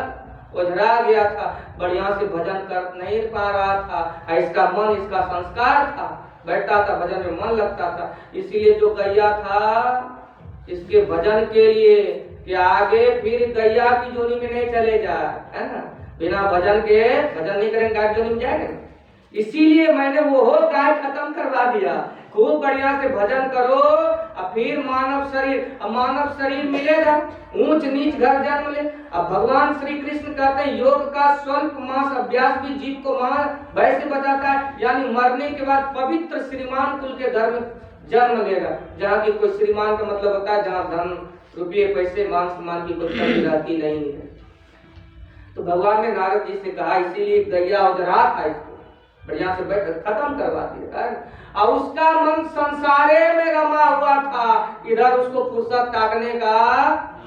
उजरा गया था, बढ़िया से भजन कर नहीं पा रहा था। इसका मन, इसका संस्कार था, बैठता था भजन में मन लगता था। इसीलिए जो गैया था इसके भजन के लिए कि आगे फिर गैया की जोनी में नहीं चले जाए, है ना, बिना भजन के भजन नहीं करेंगे गाय जोनी में जाएंगे। इसीलिए मैंने वो गाय खत्म करवा दिया, खूब बढ़िया से भजन करो और फिर मानव शरीर मिलेगा, ऊंच नीच घर जन्म ले। अब भगवान श्री कृष्ण कहते हैं योग का स्वल्प मास अभ्यास भी जीव को भय से बचाता है, यानी मरने के बाद पवित्र श्रीमान कुल के घर में जन्म लेगा, जहाँ की कोई श्रीमान का मतलब होता है जहाँ धन रुपये पैसे मान सम्मान की कोई कमी रहती नहीं है। तो भगवान ने नारद जी से कहा, इसीलिए गैया उजरा था इसको बढ़िया से बैठ खत्म करवा दिया, और उसका मन संसारे में रमा हुआ था, इधर उसको फुर्सत ताकने का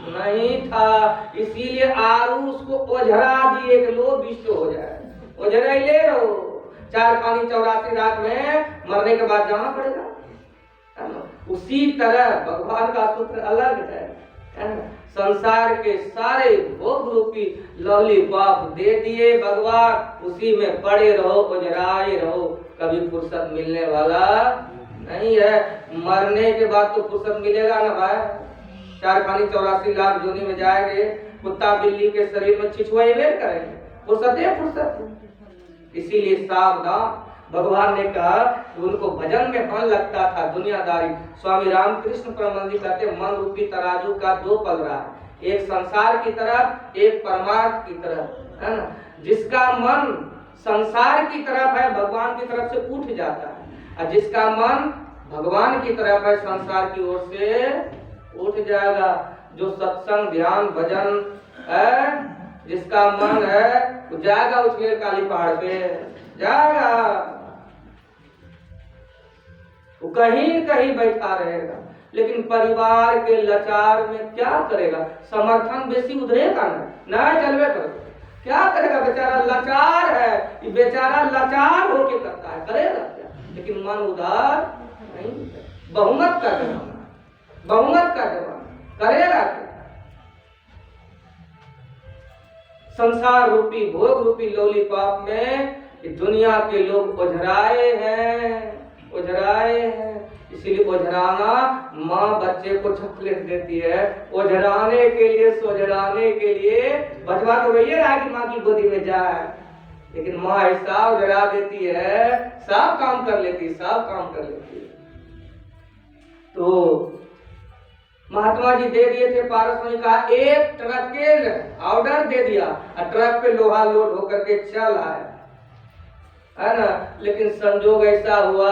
नहीं था, इसीलिए आरू उसको ओझरा दिए कि लो विष्ट हो जाए, ओझरा ही ले रहो, 4 पानी 84 रात में मरने के बाद जाना पड़ेगा। उसी तरह भगवान का सूत्र अलग है, संसार के सारे भोग रूपी लॉलीपॉप दे दिए भगवान, उसी में पड़े रहो, ओझराए रहो, कभी फुर्सत मिलने वाला नहीं है। मरने के बाद तो फुर्सत मिलेगा ना भाई, 4 पानी 84 लाख जोनी में जाएंगे, कुत्ता बिल्ली के शरीर में छिछुआई वेर करेंगे, फुर्सत है फुर्सत। इसीलिए सावधान। भगवान ने कहा कि उनको भजन में मन लगता था, दुनियादारी। स्वामी रामकृष्ण परमहंस जी कहते मन रूपी तराजू का 2 पल रहा है, एक संसार की तरफ, एक परमार्थ की तरफ, है ना। जिसका मन संसार की तरफ है भगवान की तरफ से उठ जाता है, और जिसका मन भगवान की तरफ है संसार की ओर से उठ जाएगा। जो सत्संग ध्यान भजन है, जिसका मन है वो जाएगा उसके काली पहाड़ पे जाएगा, वो कहीं कहीं बैठा रहेगा, लेकिन परिवार के लाचार में क्या करेगा, समर्थन बेसी उधरेगा ना चलवे करो, क्या करेगा, बेचारा लाचार है, ये बेचारा लाचार होके करता है, करेगा क्या, लेकिन मन उदार नहीं। बहुमत का जमाना, बहुमत का जमाना, करेगा क्या। संसार रूपी भोग रूपी लॉलीपॉप में दुनिया के लोग ओझराए हैं, ओझराए हैं। इसीलिए ओझराना, माँ बच्चे को चॉकलेट देती है ओझराने के लिए, सोझराने के लिए। बचवा तो वही रहा कि माँ की गोदी में जाए, लेकिन माँ ऐसा ओझरा देती है, सब काम कर लेती, सब काम कर लेती है। तो महात्मा जी दे दिए थे पारस ने कहा, एक ट्रक के ऑर्डर दे दिया, ट्रक पे लोहा लोड होकर के चल आए, है ना। लेकिन संजोग ऐसा हुआ,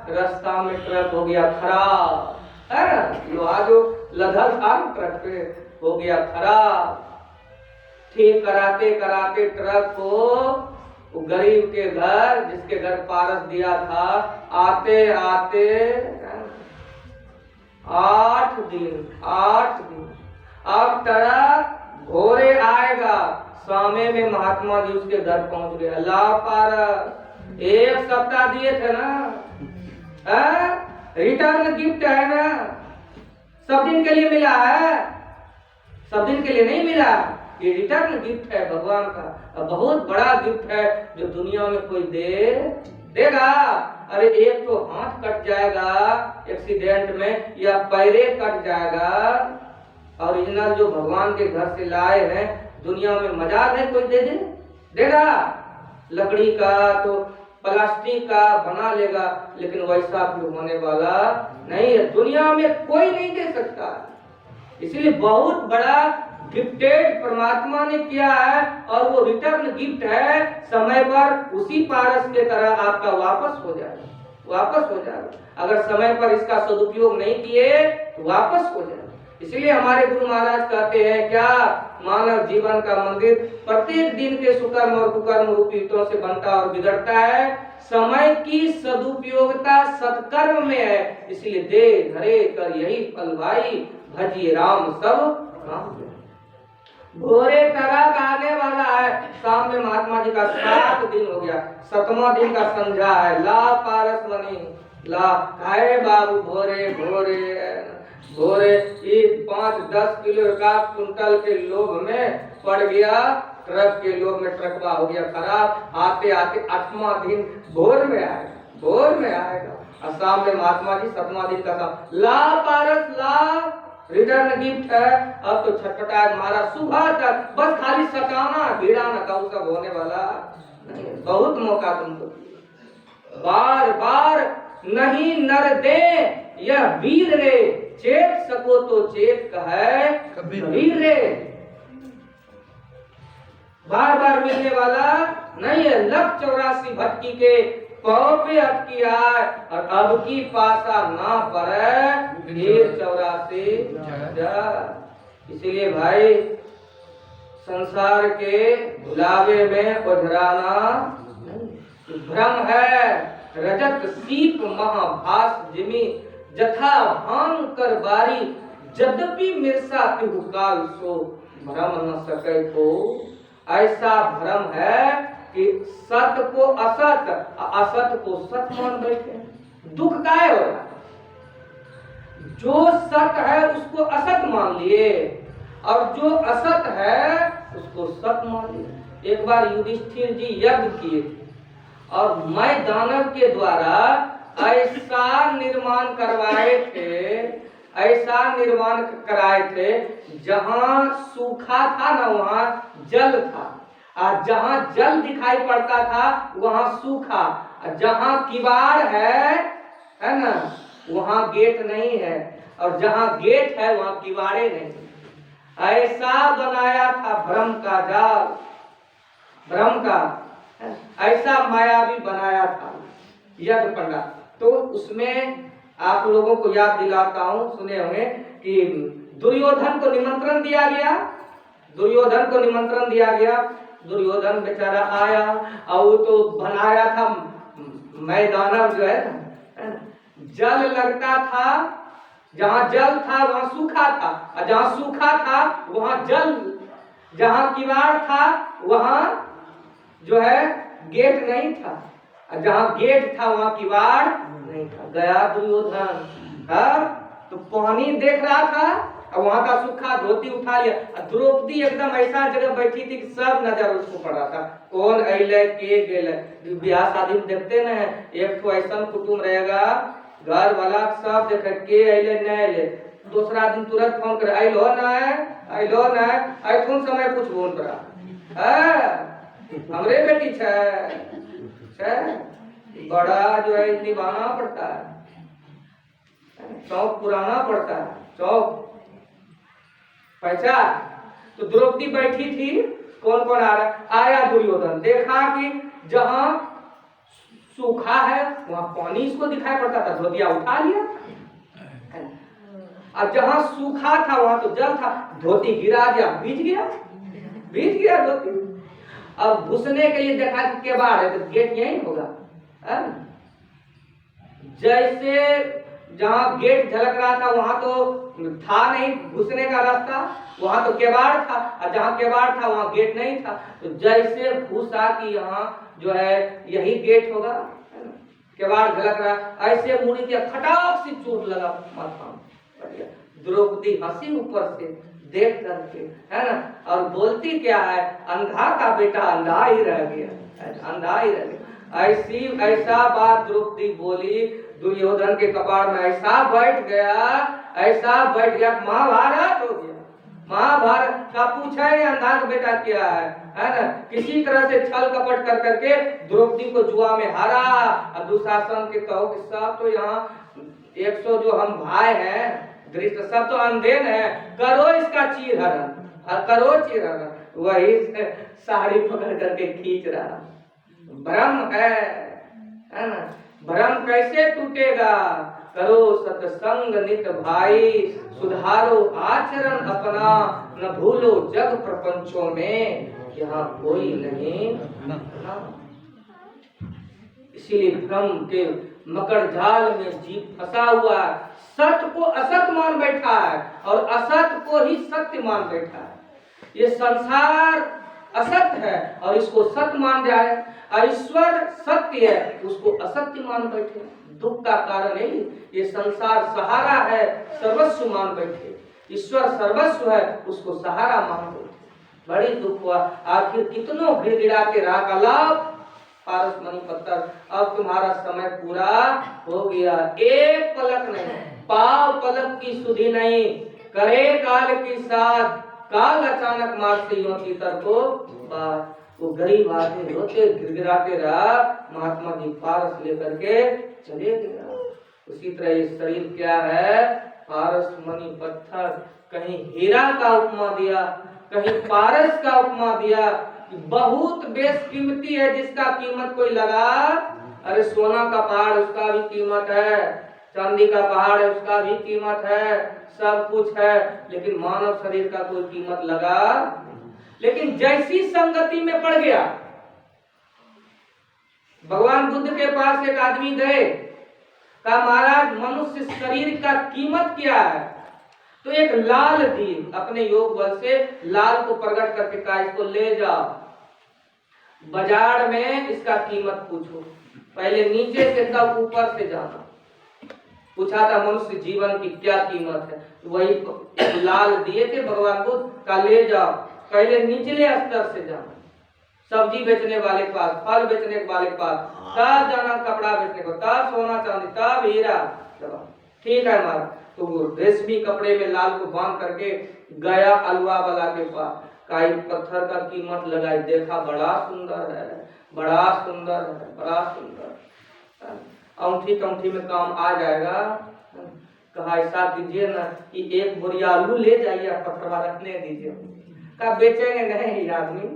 रास्ता में ट्रक हो गया खराब, है ना। लोहा जो लदा था ट्रक पे हो गया खराब। ठीक कराते कराते ट्रक को गरीब के घर, जिसके घर पारस दिया था, आते आते 8 दिन। अब ट्रक घोड़े आएगा, सामे में महात्मा जी उसके घर पहुंच गए। अल्लाह पारस 1 सप्ताह दिए थे ना, रिटर्न गिफ्ट है ना, सब दिन के लिए मिला है, सब दिन के लिए नहीं मिला, ये रिटर्न गिफ्ट है भगवान का, बहुत बड़ा गिफ्ट है जो दुनिया में कोई देगा। अरे एक तो हाथ कट जाएगा एक्सीडेंट में, या पैरे कट जाएगा, ओरिजिनल जो भगवान के घर से लाए हैं, दुनिया में मजाक है कोई देगा। लकड़ी का तो प्लास्टिक का बना लेगा, लेकिन वैसा फिर होने वाला नहीं है, दुनिया में कोई नहीं दे सकता। इसलिए बहुत बड़ा गिफ्टेड परमात्मा ने किया है, और वो रिटर्न गिफ्ट है, समय पर उसी पारस के तरह आपका वापस हो जाएगा। अगर समय पर इसका सदुपयोग नहीं किए तो वापस हो जाएगा। इसलिए हमारे गुरु महाराज कहते हैं क्या, मानव जीवन का मंदिर प्रत्येक दिन के सुकर्म और कुकर्म रूपी ईंटों से बनता और बिगड़ता है। समय की सदुपयोगिता सत्कर्म में है, इसलिए दे धरे कर यही फल भाई, भजिए राम सब काम। भोरे तरक आने वाला है, शाम में महात्मा जी का 7 दिन हो गया, 7वां दिन का संध्या है। ला पारस मणि ला, आए बाबू भोरे भोरे 5-10 किलो का कुंटल के लोभ में पड़ गया, ट्रक के लोभ में ट्रकवा हो गया खराब। आते आते 8वां दिन भोर में आएगा, और शाम में महात्मा जी 7वां दिन का ला पारस ला, रिटर्न गिफ्ट है। अब तो छटपटाए मारा सुबह तक, बस खाली सताना भिड़ाना का सब होने वाला नहीं। बहुत मौका तुमको, बार बार नहीं नर दे यह वीर रे, चेत सको तो चेत कहे कबीर रे। बार बार मिलने वाला नहीं है, लख 84 भटकी के पाँव पे अटकी आए, और अब की पासा ना पड़े ढेर 84 जा। इसीलिए भाई संसार के भुलावे में उधराना भ्रम है। रजत सीप महाभास जिमी, जथा भान कर बारी, यद्यपि मिर्सा पिहु काल सो, भ्रम न सके को। ऐसा भ्रम है कि सत्य को असत, असत को सत्य मान बैठे। दुख काहे हो रहा? जो सत्य है उसको असत मान लिए, और जो असत है उसको सत्य मान लिए। एक बार युधिष्ठिर जी यज्ञ किए थे, और मैं दानव के द्वारा ऐसा निर्माण करवाए थे, ऐसा निर्माण कराए थे, जहां सूखा था ना वहां जल था, और जहां जल दिखाई पड़ता था वहां सूखा, और जहां किवाड़ है ना, वहां गेट नहीं है, और जहां गेट है वहां किवाड़े नहीं। ऐसा बनाया था भ्रम का जाल, भ्रम का ऐसा मायावी बनाया था यज्ञ पंडा। तो उसमें आप लोगों को याद दिलाता हूं, सुने होंगे कि दुर्योधन को निमंत्रण दिया गया, दुर्योधन को निमंत्रण दिया गया। दुर्योधन बेचारा आया, और वो तो बनाया था मैदानव जो है ना, जल लगता था, जहां जल था वहां सूखा था, और जहां सूखा था वहां जल, जहां किवाड़ था वहां जो है गेट नहीं था, और जहां गेट था वहां किवाड़ नहीं था। गया दुर्योधन, तो पानी देख रहा था, और वहां का सूखा धोती उठा लिया, और द्रौपदी एकदम ऐसा जगह बैठी थी कि सब नजर उसको पड़ा था, कौन अइले के गेले। ब्याह शादी में देखते ना, एक तो ऐसा कुटुंब रहेगा घर वाला सब देखे के अइले नहीं अइले, दूसरा दिन तुरंत फोन करे अइलो ना, अइलो ना, ऐठुन समय कुछ बोल रहा हमरे बेटी छे, बड़ा जो है निभाना पड़ता है, चौक पुराना पड़ता है, चौक पहचान। तो द्रौपदी बैठी थी, कौन कौन आ रहा? आया दुर्योधन, देखा कि जहां सूखा है वहां पानी इसको दिखाई पड़ता था, धोतिया उठा लिया, और जहां सूखा था वहां तो जल था, धोती गिरा दिया, भीज गया धोती। अब घुसने के लिए देखा कि केबाड़ है, तो गेट यही होगा, जैसे जहां गेट झलक रहा था वहां तो था नहीं घुसने का रास्ता, वहां तो केबाड़ था, और जहां केबाड़ था वहां गेट नहीं था। तो जैसे घुसा कि यहाँ जो है यही गेट होगा, केबाड़ झलक रहा, ऐसे मुड़ी के खटाक से चोट लगा माथा में। द्रौपदी हंसी ऊपर से देख करके, है ना, और बोलती क्या है, अंधा का बेटा अंधा ही रह गया, अंधा ही रह गया। ऐसा बात द्रौपदी बोली, दुर्योधन के कपाड़ में ऐसा बैठ गया, महाभारत हो गया। महाभारत का पूछा है अंधा का बेटा क्या है ना, किसी तरह से छल कपट कर करके द्रौपदी को जुआ में हारा। और दुशासन के कहो कि सब तो यहाँ 100 जो हम भाई हैं दृष्ट सब तो अंधे है, करो इसका चीरहरण, करो चीरहरण, वही साड़ी पकड़ करके खींच रहा। भ्रम है ना, भ्रम कैसे टूटेगा? करो सत्संग नित भाई, सुधारो आचरण अपना, न भूलो जग प्रपंचों में यहाँ कोई नहीं ना। इसीलिए भ्रम के मकर जाल में जीव फंसा हुआ है, सत्य को असत मान बैठा है, और असत को ही सत्य मान बैठा है। ये संसार असत है और इसको सत्य मान जाए, और ईश्वर सत्य है उसको असत्य मान बैठे। दुख का कारण नहीं, ये संसार सहारा है, सर्वस्व मान बैठे। ईश्वर सर्वस्व है, उसको सहारा मान बैठे। बड़ी दुख हुआ, आखिर कितनों गिड़गिड़ा के राह का लाभ पारस मणि पत्थर। अब तुम्हारा समय पूरा हो गया, एक पलक नहीं, पाव पलक की सुधि नहीं, करे काल की साथ, काल अचानक मार से यों को बात। वो गरीब आदमी रोते गिड़गिड़ाते रहा, महात्मा जी पारस लेकर के चले गए। उसी तरह ये शरीर क्या है, पारस मणि पत्थर। कहीं हीरा का उपमा दिया, कहीं पारस का उपमा दिया, बहुत बेशकीमती है, जिसका कीमत कोई लगा, अरे सोना का पहाड़ उसका भी कीमत है, चांदी का पहाड़ है उसका भी कीमत है, सब कुछ है, लेकिन मानव शरीर का कोई कीमत लगा। लेकिन जैसी संगति में पड़ गया, भगवान बुद्ध के पास एक आदमी गए, कहा महाराज मनुष्य शरीर का कीमत क्या है? तो एक लाल दिए, अपने योग बल से लाल को प्रकट करके कहा इसको ले जाओ, बाजार में इसका कीमत पूछो, पहले नीचे से तब ऊपर से जाना। पूछा था मनुष्य जीवन की क्या कीमत है, वही लाल दिए थे भगवान बुद्ध का, ले जाओ, पहले निचले स्तर से जाना, सब्जी बेचने वाले के पास, फल बेचने वाले के पास, तब जाना कपड़ा बेचने को, तब सोना चांदी, तब हीरा। ठीक है महाराज। तो वो रेशमी कपड़े में लाल को बांध करके गया अलवा वाला के पास, काई पत्थर का कीमत लगाई, देखा बड़ा सुंदर है, बड़ा सुंदर है, बड़ा सुंदर, औंठी तौंठी में काम आ जाएगा। कहा ऐसा कीजिए ना कि एक बोरी आलू ले जाइए, पत्थरवा रखने दीजिए। कहा बेचेंगे नहीं, आदमी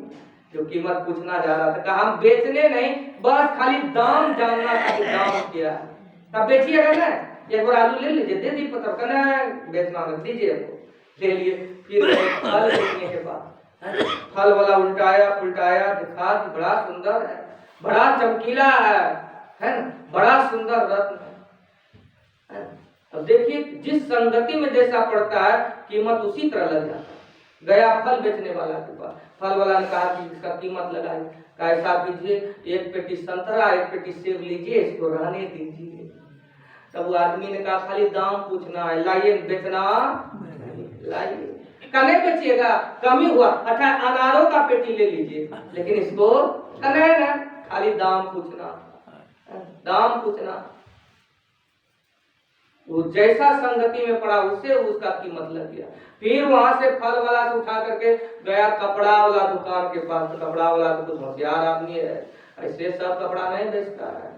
जो कीमत पूछना जा रहा था, कहा हम बेचने नहीं, बस खाली दाम जानना था कि दाम क्या है। कहा बेचिएगा ना, एक बार आलू ले लीजिए, दे दी पत्थर, कहना बेचना मत, दीजिए, ले लिए। फिर फल बेचने के बाद फल वाला उल्टाया पुल्टाया, दिखा कि बड़ा सुंदर है, बड़ा चमकीला है ना, बड़ा सुंदर रत्न है। अब देखिए जिस संगति में जैसा पड़ता है, कीमत उसी तरह लग जाता है। गया फल बेचने वाला के पास, फल वाला ने कहा कि इसका कीमत लगाई, कहा ऐसा कीजिए, एक पेटी संतरा एक पेटी सेब लीजिए, इसको रहने दीजिए। तब वो आदमी ने कहा खाली दाम पूछना है, लाइए, बेचना लाइए। कने बेचिएगा, कमी हुआ, अच्छा अनारों का पेटी ले लीजिए, लेकिन इसको कने ना, खाली दाम पूछना, दाम पूछना। वो जैसा संगति में पड़ा उससे उसका कीमत लग गया। फिर वहां से फल वाला से उठा करके गया कपड़ा वाला दुकान के पास, तो कपड़ा वाला तो कुछ होशियार आदमी है, ऐसे सब कपड़ा नहीं बेचता है,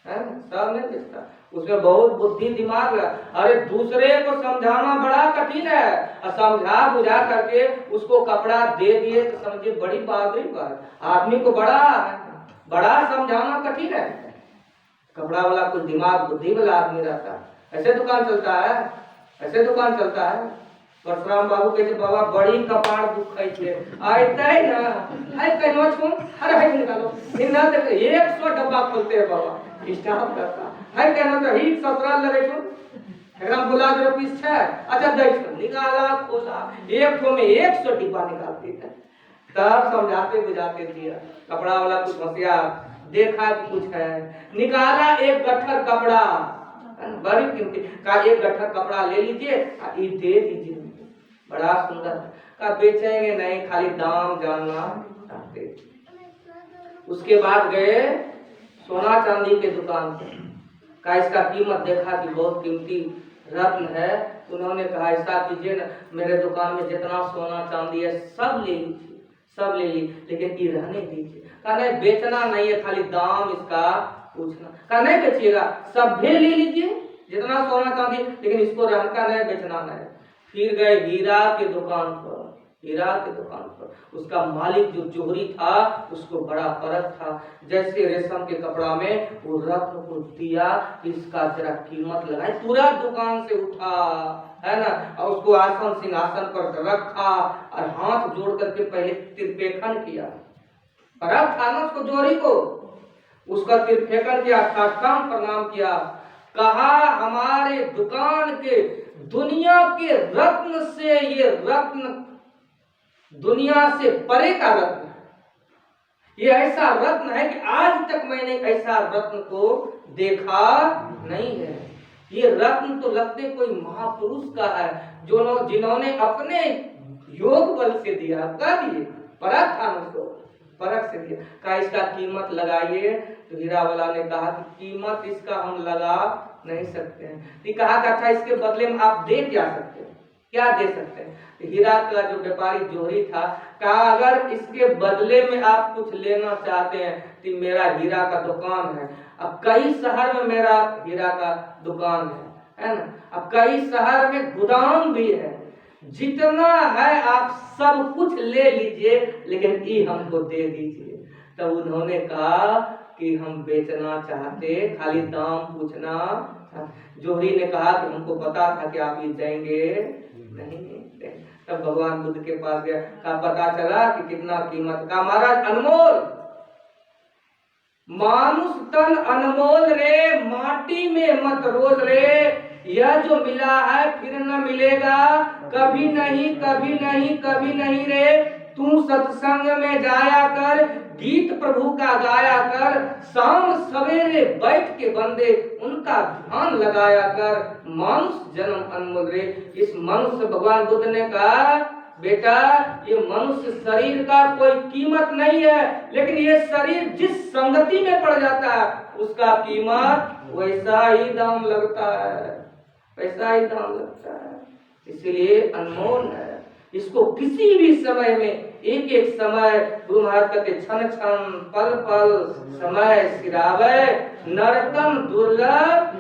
सब नहीं बेचता, उसमें बहुत बुद्धि दिमाग है। अरे दूसरे को समझाना बड़ा कठिन है, और समझा बुझा करके उसको कपड़ा दे दिए तो समझिए बड़ी बहादुरी बात। आदमी को बड़ा समझाना कठिन है। कपड़ा वाला कुछ दिमाग बुद्धि वाला आदमी रहता है, ऐसे दुकान चलता है, ऐसे दुकान चलता है। परशुराम बाबू कहते बाबा बड़ी कपाड़ दुखाई थे, आयता है ना, हाय कहनो छो, अरे हाय निकालो, हिंदा तक 100 डब्बा खोलते हैं बाबा, स्टाफ करता हाय कहनो तो ही 17 लगे छो, एकदम बुला दे पीस है, अच्छा दे छो, निकाला खोला, एक ठो में 100 डिब्बा निकालते थे। तब समझाते बुझाते दिया, कपड़ा वाला कुछ होशियार, देखा कि कुछ है, निकाला एक गट्ठर कपड़ा, बड़ी कीमती, का एक गट्ठर कपड़ा ले लीजिए, ये दे दीजिए, बड़ा सुंदर, का बेचेंगे नहीं, खाली दाम जानना चाहते। उसके बाद गए सोना चांदी के दुकान पे, का इसका कीमत देखा कि बहुत कीमती रत्न है, उन्होंने कहा ऐसा कीजिए ना, मेरे दुकान में जितना सोना चांदी है सब ले लीजिए, सब ले लीजिए, लेकिन ये रहने दीजिए। कहा नहीं बेचना नहीं है, खाली दाम इसका पूछना। कहा नहीं बेचिएगा, सब भी ले लीजिए जितना सोना चांदी, लेकिन इसको रहना नहीं, बेचना नहीं। फिर गए हीरा के दुकान पर, हीरा के दुकान पर, उसका मालिक जो जोहरी था उसको बड़ा फर्क था, जैसे रेशम के कपड़ा में वो रत्न को दिया, इसका जरा कीमत लगाई, पूरा दुकान से उठा, है ना, और उसको आसन सिंहासन पर रखा और हाथ जोड़ करके पहले तिरपेखन किया, फर्क था ना उसको जोहरी को, उसका तिरपेखन किया, साष्टांग प्रणाम किया, कहा हमारे दुकान के दुनिया के रत्न से ये रत्न दुनिया से परे का रत्न है, ये ऐसा रत्न है कि आज तक मैंने ऐसा रत्न को देखा नहीं है। ये रत्न तो लगते कोई महापुरुष का है, जो जिन्होंने अपने योग बल से दिया, कर दिए, परख था उसको, परख से दिया, कहा इसका कीमत लगाइए। तो हीरा वाला ने कहा कि कीमत इसका हम लगा नहीं सकते हैं। तो कहा कि अच्छा इसके बदले में आप दे क्या सकते हैं, क्या दे सकते हैं? तो हीरा का जो व्यापारी जोहरी था, कहा अगर इसके बदले में आप कुछ लेना चाहते हैं तो मेरा हीरा का दुकान है, अब कई शहर में मेरा हीरा का दुकान है ना। अब कई शहर में गोदाम भी है, जितना है आप सब कुछ ले लीजिए, लेकिन ये हमको दे दीजिए। तब उन्होंने कहा कि हम बेचना चाहते, खाली दाम पूछना। जोहरी ने कहा कि हमको पता था कि आप ये देंगे नहीं। तब भगवान बुद्ध के पास गया, का पता चला कि कितना कीमत का। महाराज अनमोल, मानुष तन अनमोल रे, माटी में मत रोज रे। यह जो मिला है फिर न मिलेगा, कभी नहीं कभी नहीं कभी नहीं रे। तू सत्संग में जाया कर, गीत प्रभु का गाया कर, शाम सवेरे बैठ के बंदे उनका ध्यान लगाया कर। मनुष्य जन्म अनमोल रे। इस मनुष्य, भगवान बुद्ध ने कहा, बेटा ये मनुष्य शरीर का कोई कीमत नहीं है, लेकिन ये शरीर जिस संगति में पड़ जाता है उसका कीमत वैसा ही दाम लगता है, वैसा ही दाम लगता है। इसलिए अनमोल है। इसको किसी भी समय में, एक एक समय, गुरु महाराज कहते क्षण क्षण पल पल समय सिरावे, नरतन दुर्लभ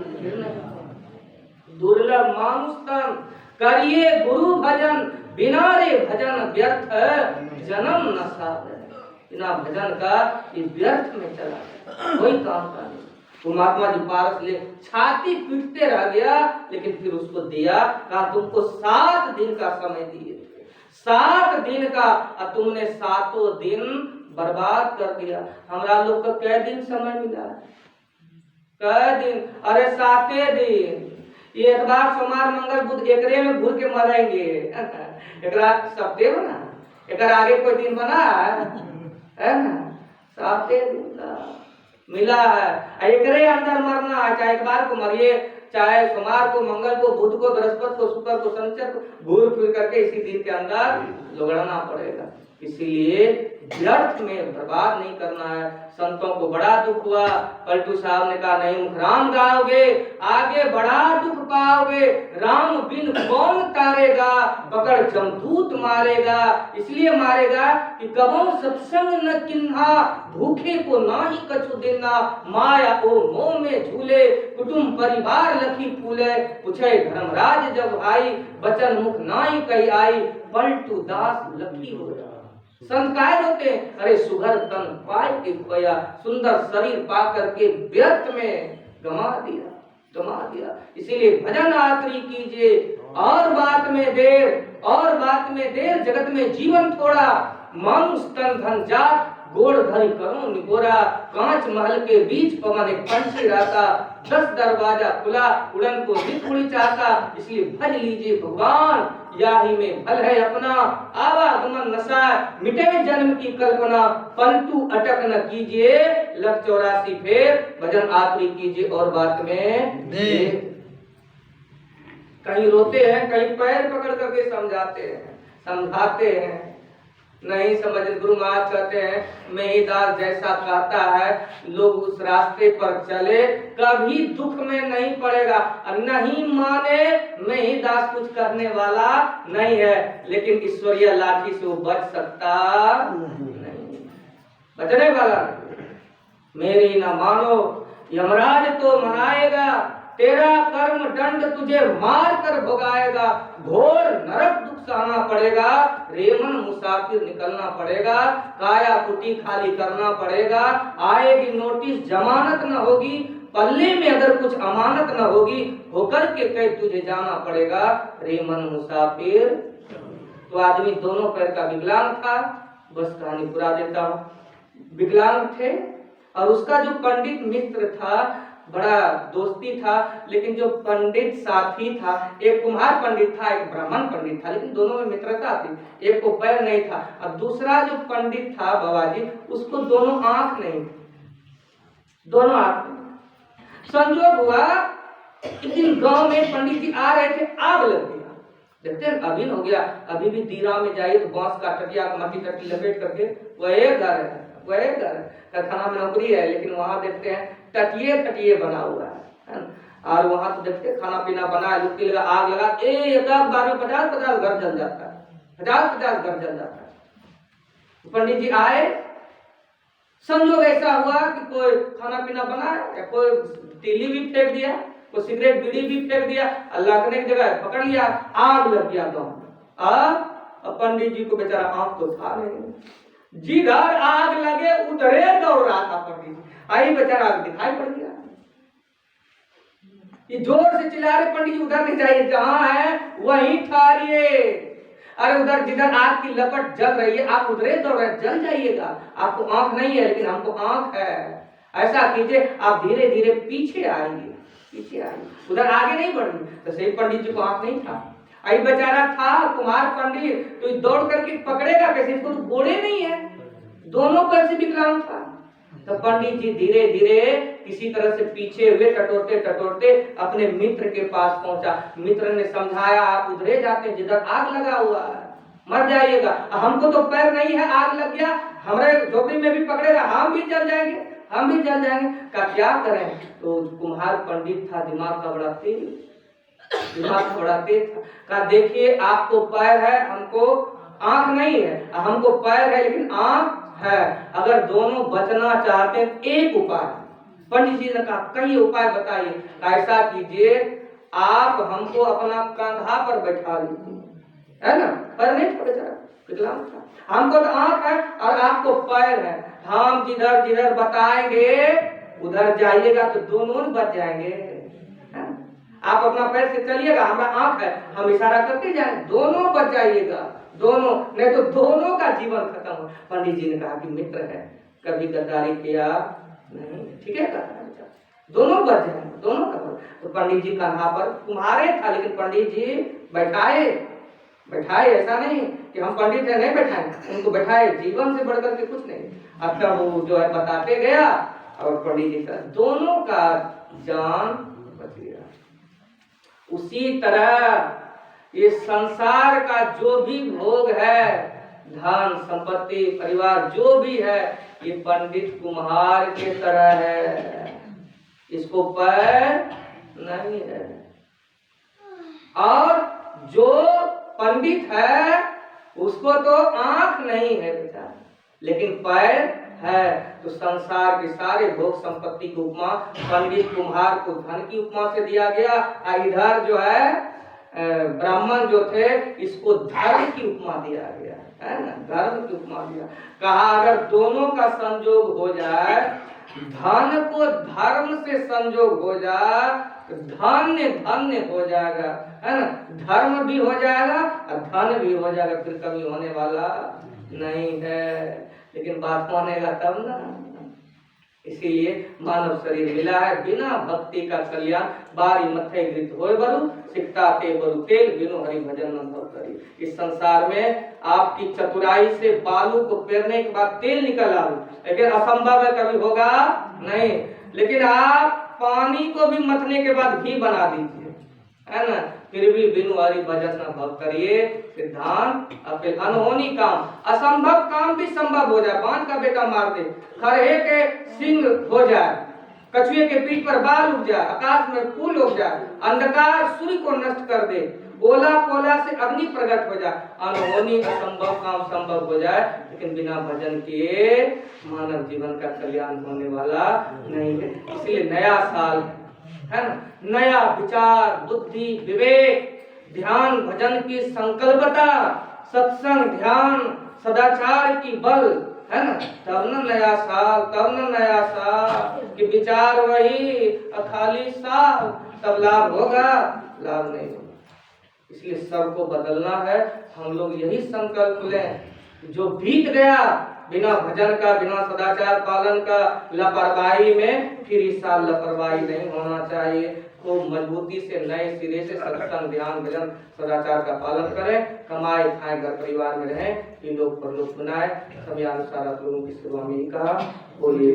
दुर्लभ मानुष तन, करिए गुरु भजन, बिना रे भजन व्यर्थ जन्म न साधे। बिना भजन का ये व्यर्थ में चला, कोई काम का नहीं। तो महात्मा जी पारस ले छाती पीटते रह गया, लेकिन फिर उसको दिया, कहा तुमको 7 दिन का समय दिए, 7 दिन का, और तुमने 7 दिन बर्बाद कर दिया। हमरा लोग को कै दिन समय मिला है? कै दिन? अरे 7 दिन। ये एतवार सोमवार मंगल बुध एकरे में घुर के मरेंगे। एकरा सप्ते बना, एकर आगे कोई दिन बना है ना? 7 दिन का मिला है, एकरे अंदर मरना है। चाहे एतवार को मरिए, चाहे सोमवार को, मंगल को, बुध को, बृहस्पति को, शुक्र को, शनिचर को, घूर फिर करके इसी दिन के अंदर लौड़ना पड़ेगा। इसीलिए व्यर्थ में बर्बाद नहीं करना है। संतों को बड़ा दुख हुआ, पलटू साहब ने कहा नहीं मुख राम गाओगे आगे बड़ा दुख पाओगे, राम बिन कौन तारेगा, पकड़ जमदूत मारेगा। इसलिए मारेगा कि कबो सत्संग न किन्हा, भूखे को ना ही कछु देना, माया ओ मोह में झूले, कुटुंब परिवार लखी फूले, पूछे धर्मराज जब भाई, बचन मुख नाई कही आई, पलटू दास लखी हो जा। संत कायद होते, अरे सुघर तन पाए के खोया, सुंदर शरीर पा करके व्यर्थ में गमा दिया। इसीलिए भजन आखिरी कीजिए, और बात में देर, जगत में जीवन थोड़ा, मानुष तन धन जात, गोड़ धरी करो निकोरा, कांच महल के बीच पवन एक पंछी रहता, 10 दरवाजा खुला, उड़न को नित उड़ी चाहता। इसलिए भज लीजिए भगवान, याही में भल है अपना, आवागमन नशा, मिटे जन्म की कल्पना, परंतु अटक न कीजिए, लख 84 फेर, भजन आखिरी कीजिए और बात में देर। कहीं रोते हैं, कहीं पैर पकड़ करके समझाते हैं, नहीं समझ। गुरु महाराज कहते हैं मेहिदास जैसा कहता है, लोग उस रास्ते पर चले, कभी दुख में नहीं पड़ेगा। और नहीं माने, मेहिदास कुछ करने वाला नहीं है, लेकिन ईश्वरीय लाठी से वो बच सकता नहीं, बचने वाला नहीं। मेरी न मानो, यमराज तो मनाएगा, तेरा कर्म दंड तुझे मार कर भोगाएगा, घोर नरक दुख सहना पड़ेगा, रेमन मुसाफिर निकलना पड़ेगा, काया कुटी खाली करना पड़ेगा, आएगी नोटिस जमानत न होगी, पल्ले में अगर कुछ अमानत न होगी, होकर के कैद तुझे जाना पड़ेगा, रेमन मुसाफिर। तो आदमी दोनों पैर का विकलांग था, बस कहानी पूरा देता हूँ। विकलांग थे, और उसका जो पंडित मित्र था, बड़ा दोस्ती था, लेकिन जो पंडित साथी था, एक कुम्हार पंडित था, एक ब्राह्मण पंडित था, लेकिन दोनों में मित्रता थी। एक को पैर नहीं था, और दूसरा जो पंडित था बाबाजी, उसको दोनों आंख नहीं थी, दोनों आंख नहीं। संजोग हुआ एक दिन गांव में पंडित जी आ रहे थे, आग लग गया। देखते हैं अभी हो गया, अभी भी दीरा में जाइए तो बांस का टटिया, मट्टी टट्टी लपेट करके वह घर है, कारखाना में नौकरी है, लेकिन वहां देखते हैं टटिए बना हुआ है। और वहां तो देखते खाना पीना बना, लुक्की लगा, आग लगा, एक बार में 50-50 घर जल जाता है, 50-50 घर जल जाता है। पंडित जी आए, संजोग ऐसा हुआ कि कोई खाना पीना बना या कोई तीली भी फेंक दिया, कोई सिगरेट बीड़ी भी फेंक दिया, लगने की जगह पकड़ लिया, आग लग गया गाँव में। अब पंडित जी को बेचारा आंख तो था नहीं, जिधर आग लगे उधरे दौड़ रहा था पंडित जी, आई बेचारा दिखाई पड़ गया। ये जोर से चिल्ला रहे पंडित जी उधर नहीं जाइए, जहां है वहीं ठहरिए। अरे उधर जिधर आग की लपट जल रही है आप उधरे दौड़ रहे, जल जाइएगा। आपको आंख नहीं है लेकिन हमको आंख है। ऐसा कीजिए आप धीरे धीरे पीछे आइए, पीछे आइए, उधर आगे नहीं बढ़िए। तो सही पंडित जी को आंख नहीं था, आई बेचारा था कुमार पंडित, तो दौड़ करके पकड़ेगा कैसे, इसको तो गोड़े नहीं है, दोनों पैर से विकलांग था। तो पंडित जी धीरे धीरे किसी तरह से पीछे हुए टटोरते टटोरते अपने मित्र के पास पहुंचा। मित्र ने समझाया आप उधरे जाते जिधर आग लगा हुआ है, मर जाइएगा। हमको तो पैर नहीं है, आग लग गया, हमारे झोपड़ी में भी पकड़ेगा, हम भी जल जाएंगे, हम भी जल जाएंगे। का क्या करें? तो कुम्हार पंडित था, दिमाग का बड़ा तेज, दिमाग बड़ा तेज था। कहा देखिए आपको पैर है, हमको आंख नहीं है, हमको पैर है लेकिन आंख है। अगर दोनों बचना चाहते हैं एक उपाय, पंडित जी ने कहा कई उपाय बताइए। ऐसा कीजिए आप हमको अपना कंधा पर बैठा लीजिए, है ना, पैर नहीं था बेचारा, विकलांग था, हमको तो आंख है और आपको पैर है, हम जिधर जिधर बताएंगे उधर जाइएगा तो दोनों बच जाएंगे। आप अपना पैर से चलिएगा, हमारा आंख है, हम इशारा करते जाए, दोनों बच जाइएगा, दोनों, नहीं तो दोनों का जीवन खत्म हो। पंडित जी ने कहा कि मित्र है, कभी गद्दारी किया नहीं, ठीक है, दोनों बच जाएंगे, दोनों का। तो पंडित जी कंधा पर कुम्हारे था लेकिन पंडित जी बैठाए, बैठाए, ऐसा नहीं कि हम पंडित है नहीं बैठाए, उनको बैठाए, जीवन से बढ़कर के कुछ नहीं। अब तब वो जो है बताते गया और पंडित जी का दोनों का जान बच गया। उसी तरह ये संसार का जो भी भोग है, धन संपत्ति परिवार जो भी है, ये पंडित कुम्हार के तरह है, इसको पैर नहीं है। और जो पंडित है उसको तो आंख नहीं है बेटा, लेकिन पैर है। तो संसार के सारे भोग संपत्ति की उपमा पंडित कुम्हार को धन की उपमा से दिया गया, इधर जो है ब्राह्मण जो थे इसको धर्म की उपमा दिया गया, है ना, धर्म की उपमा दिया। कहा अगर दोनों का संयोग हो जाए, धन को धर्म से संयोग हो जाए, धन्य धन्य हो जाएगा, है ना, धर्म भी हो जाएगा और धन भी हो जाएगा, फिर कभी होने वाला नहीं है। लेकिन बात मानेगा तब ना, इसीलिए मानव शरीर मिला है, बिना भक्ति का कल्याण बारी मथे गृत होए बरु, सिकता ते बरु तेल, बिनु हरि भजन न भव करी। इस संसार में आपकी चतुराई से बालू को पेरने के बाद तेल निकल आए, लेकिन असंभव है, कभी होगा नहीं। लेकिन आप पानी को भी मथने के बाद घी बना दीजिए, है ना, फिर भी बिनु हरि भजन न भव करिए, सिद्धांत अपने अनहोनी काम, असंभव काम भी संभव हो जाए। बांझ का बेटा मार दे, खरहे के सिंह हो जाए, कछुए के पीठ पर बाल उग जाए, आकाश में फूल उग जाए, अंधकार सूर्य को नष्ट कर दे, ओला पोला से अग्नि प्रकट हो जाए, अनहोनी असंभव काम संभव हो जाए, लेकिन बिना भजन किए मानव जीवन का कल्याण होने वाला नहीं है। इसलिए नया साल है ना, नया विचार बुद्धि विवेक ध्यान भजन की संकल्पता, सत्संग ध्यान सदाचार की बल, है ना, तब न नया साल, तब न नया साल कि विचार वही खाली साल, तब लाभ होगा, लाभ नहीं होगा। इसलिए सबको बदलना है। हम लोग यही संकल्प लें, जो बीत गया बिना भजन का, बिना सदाचार पालन का, लापरवाही में, फिर इस साल लापरवाही नहीं होना चाहिए। खूब मजबूती से नए सिरे से सत्संग ध्यान भजन सदाचार का पालन करें, कमाए खाएं, घर परिवार में रहें, ये लोग पर लोग सुनाए। समय अनुसार आप लोगों की सेवा में ही कहा, बोलिए।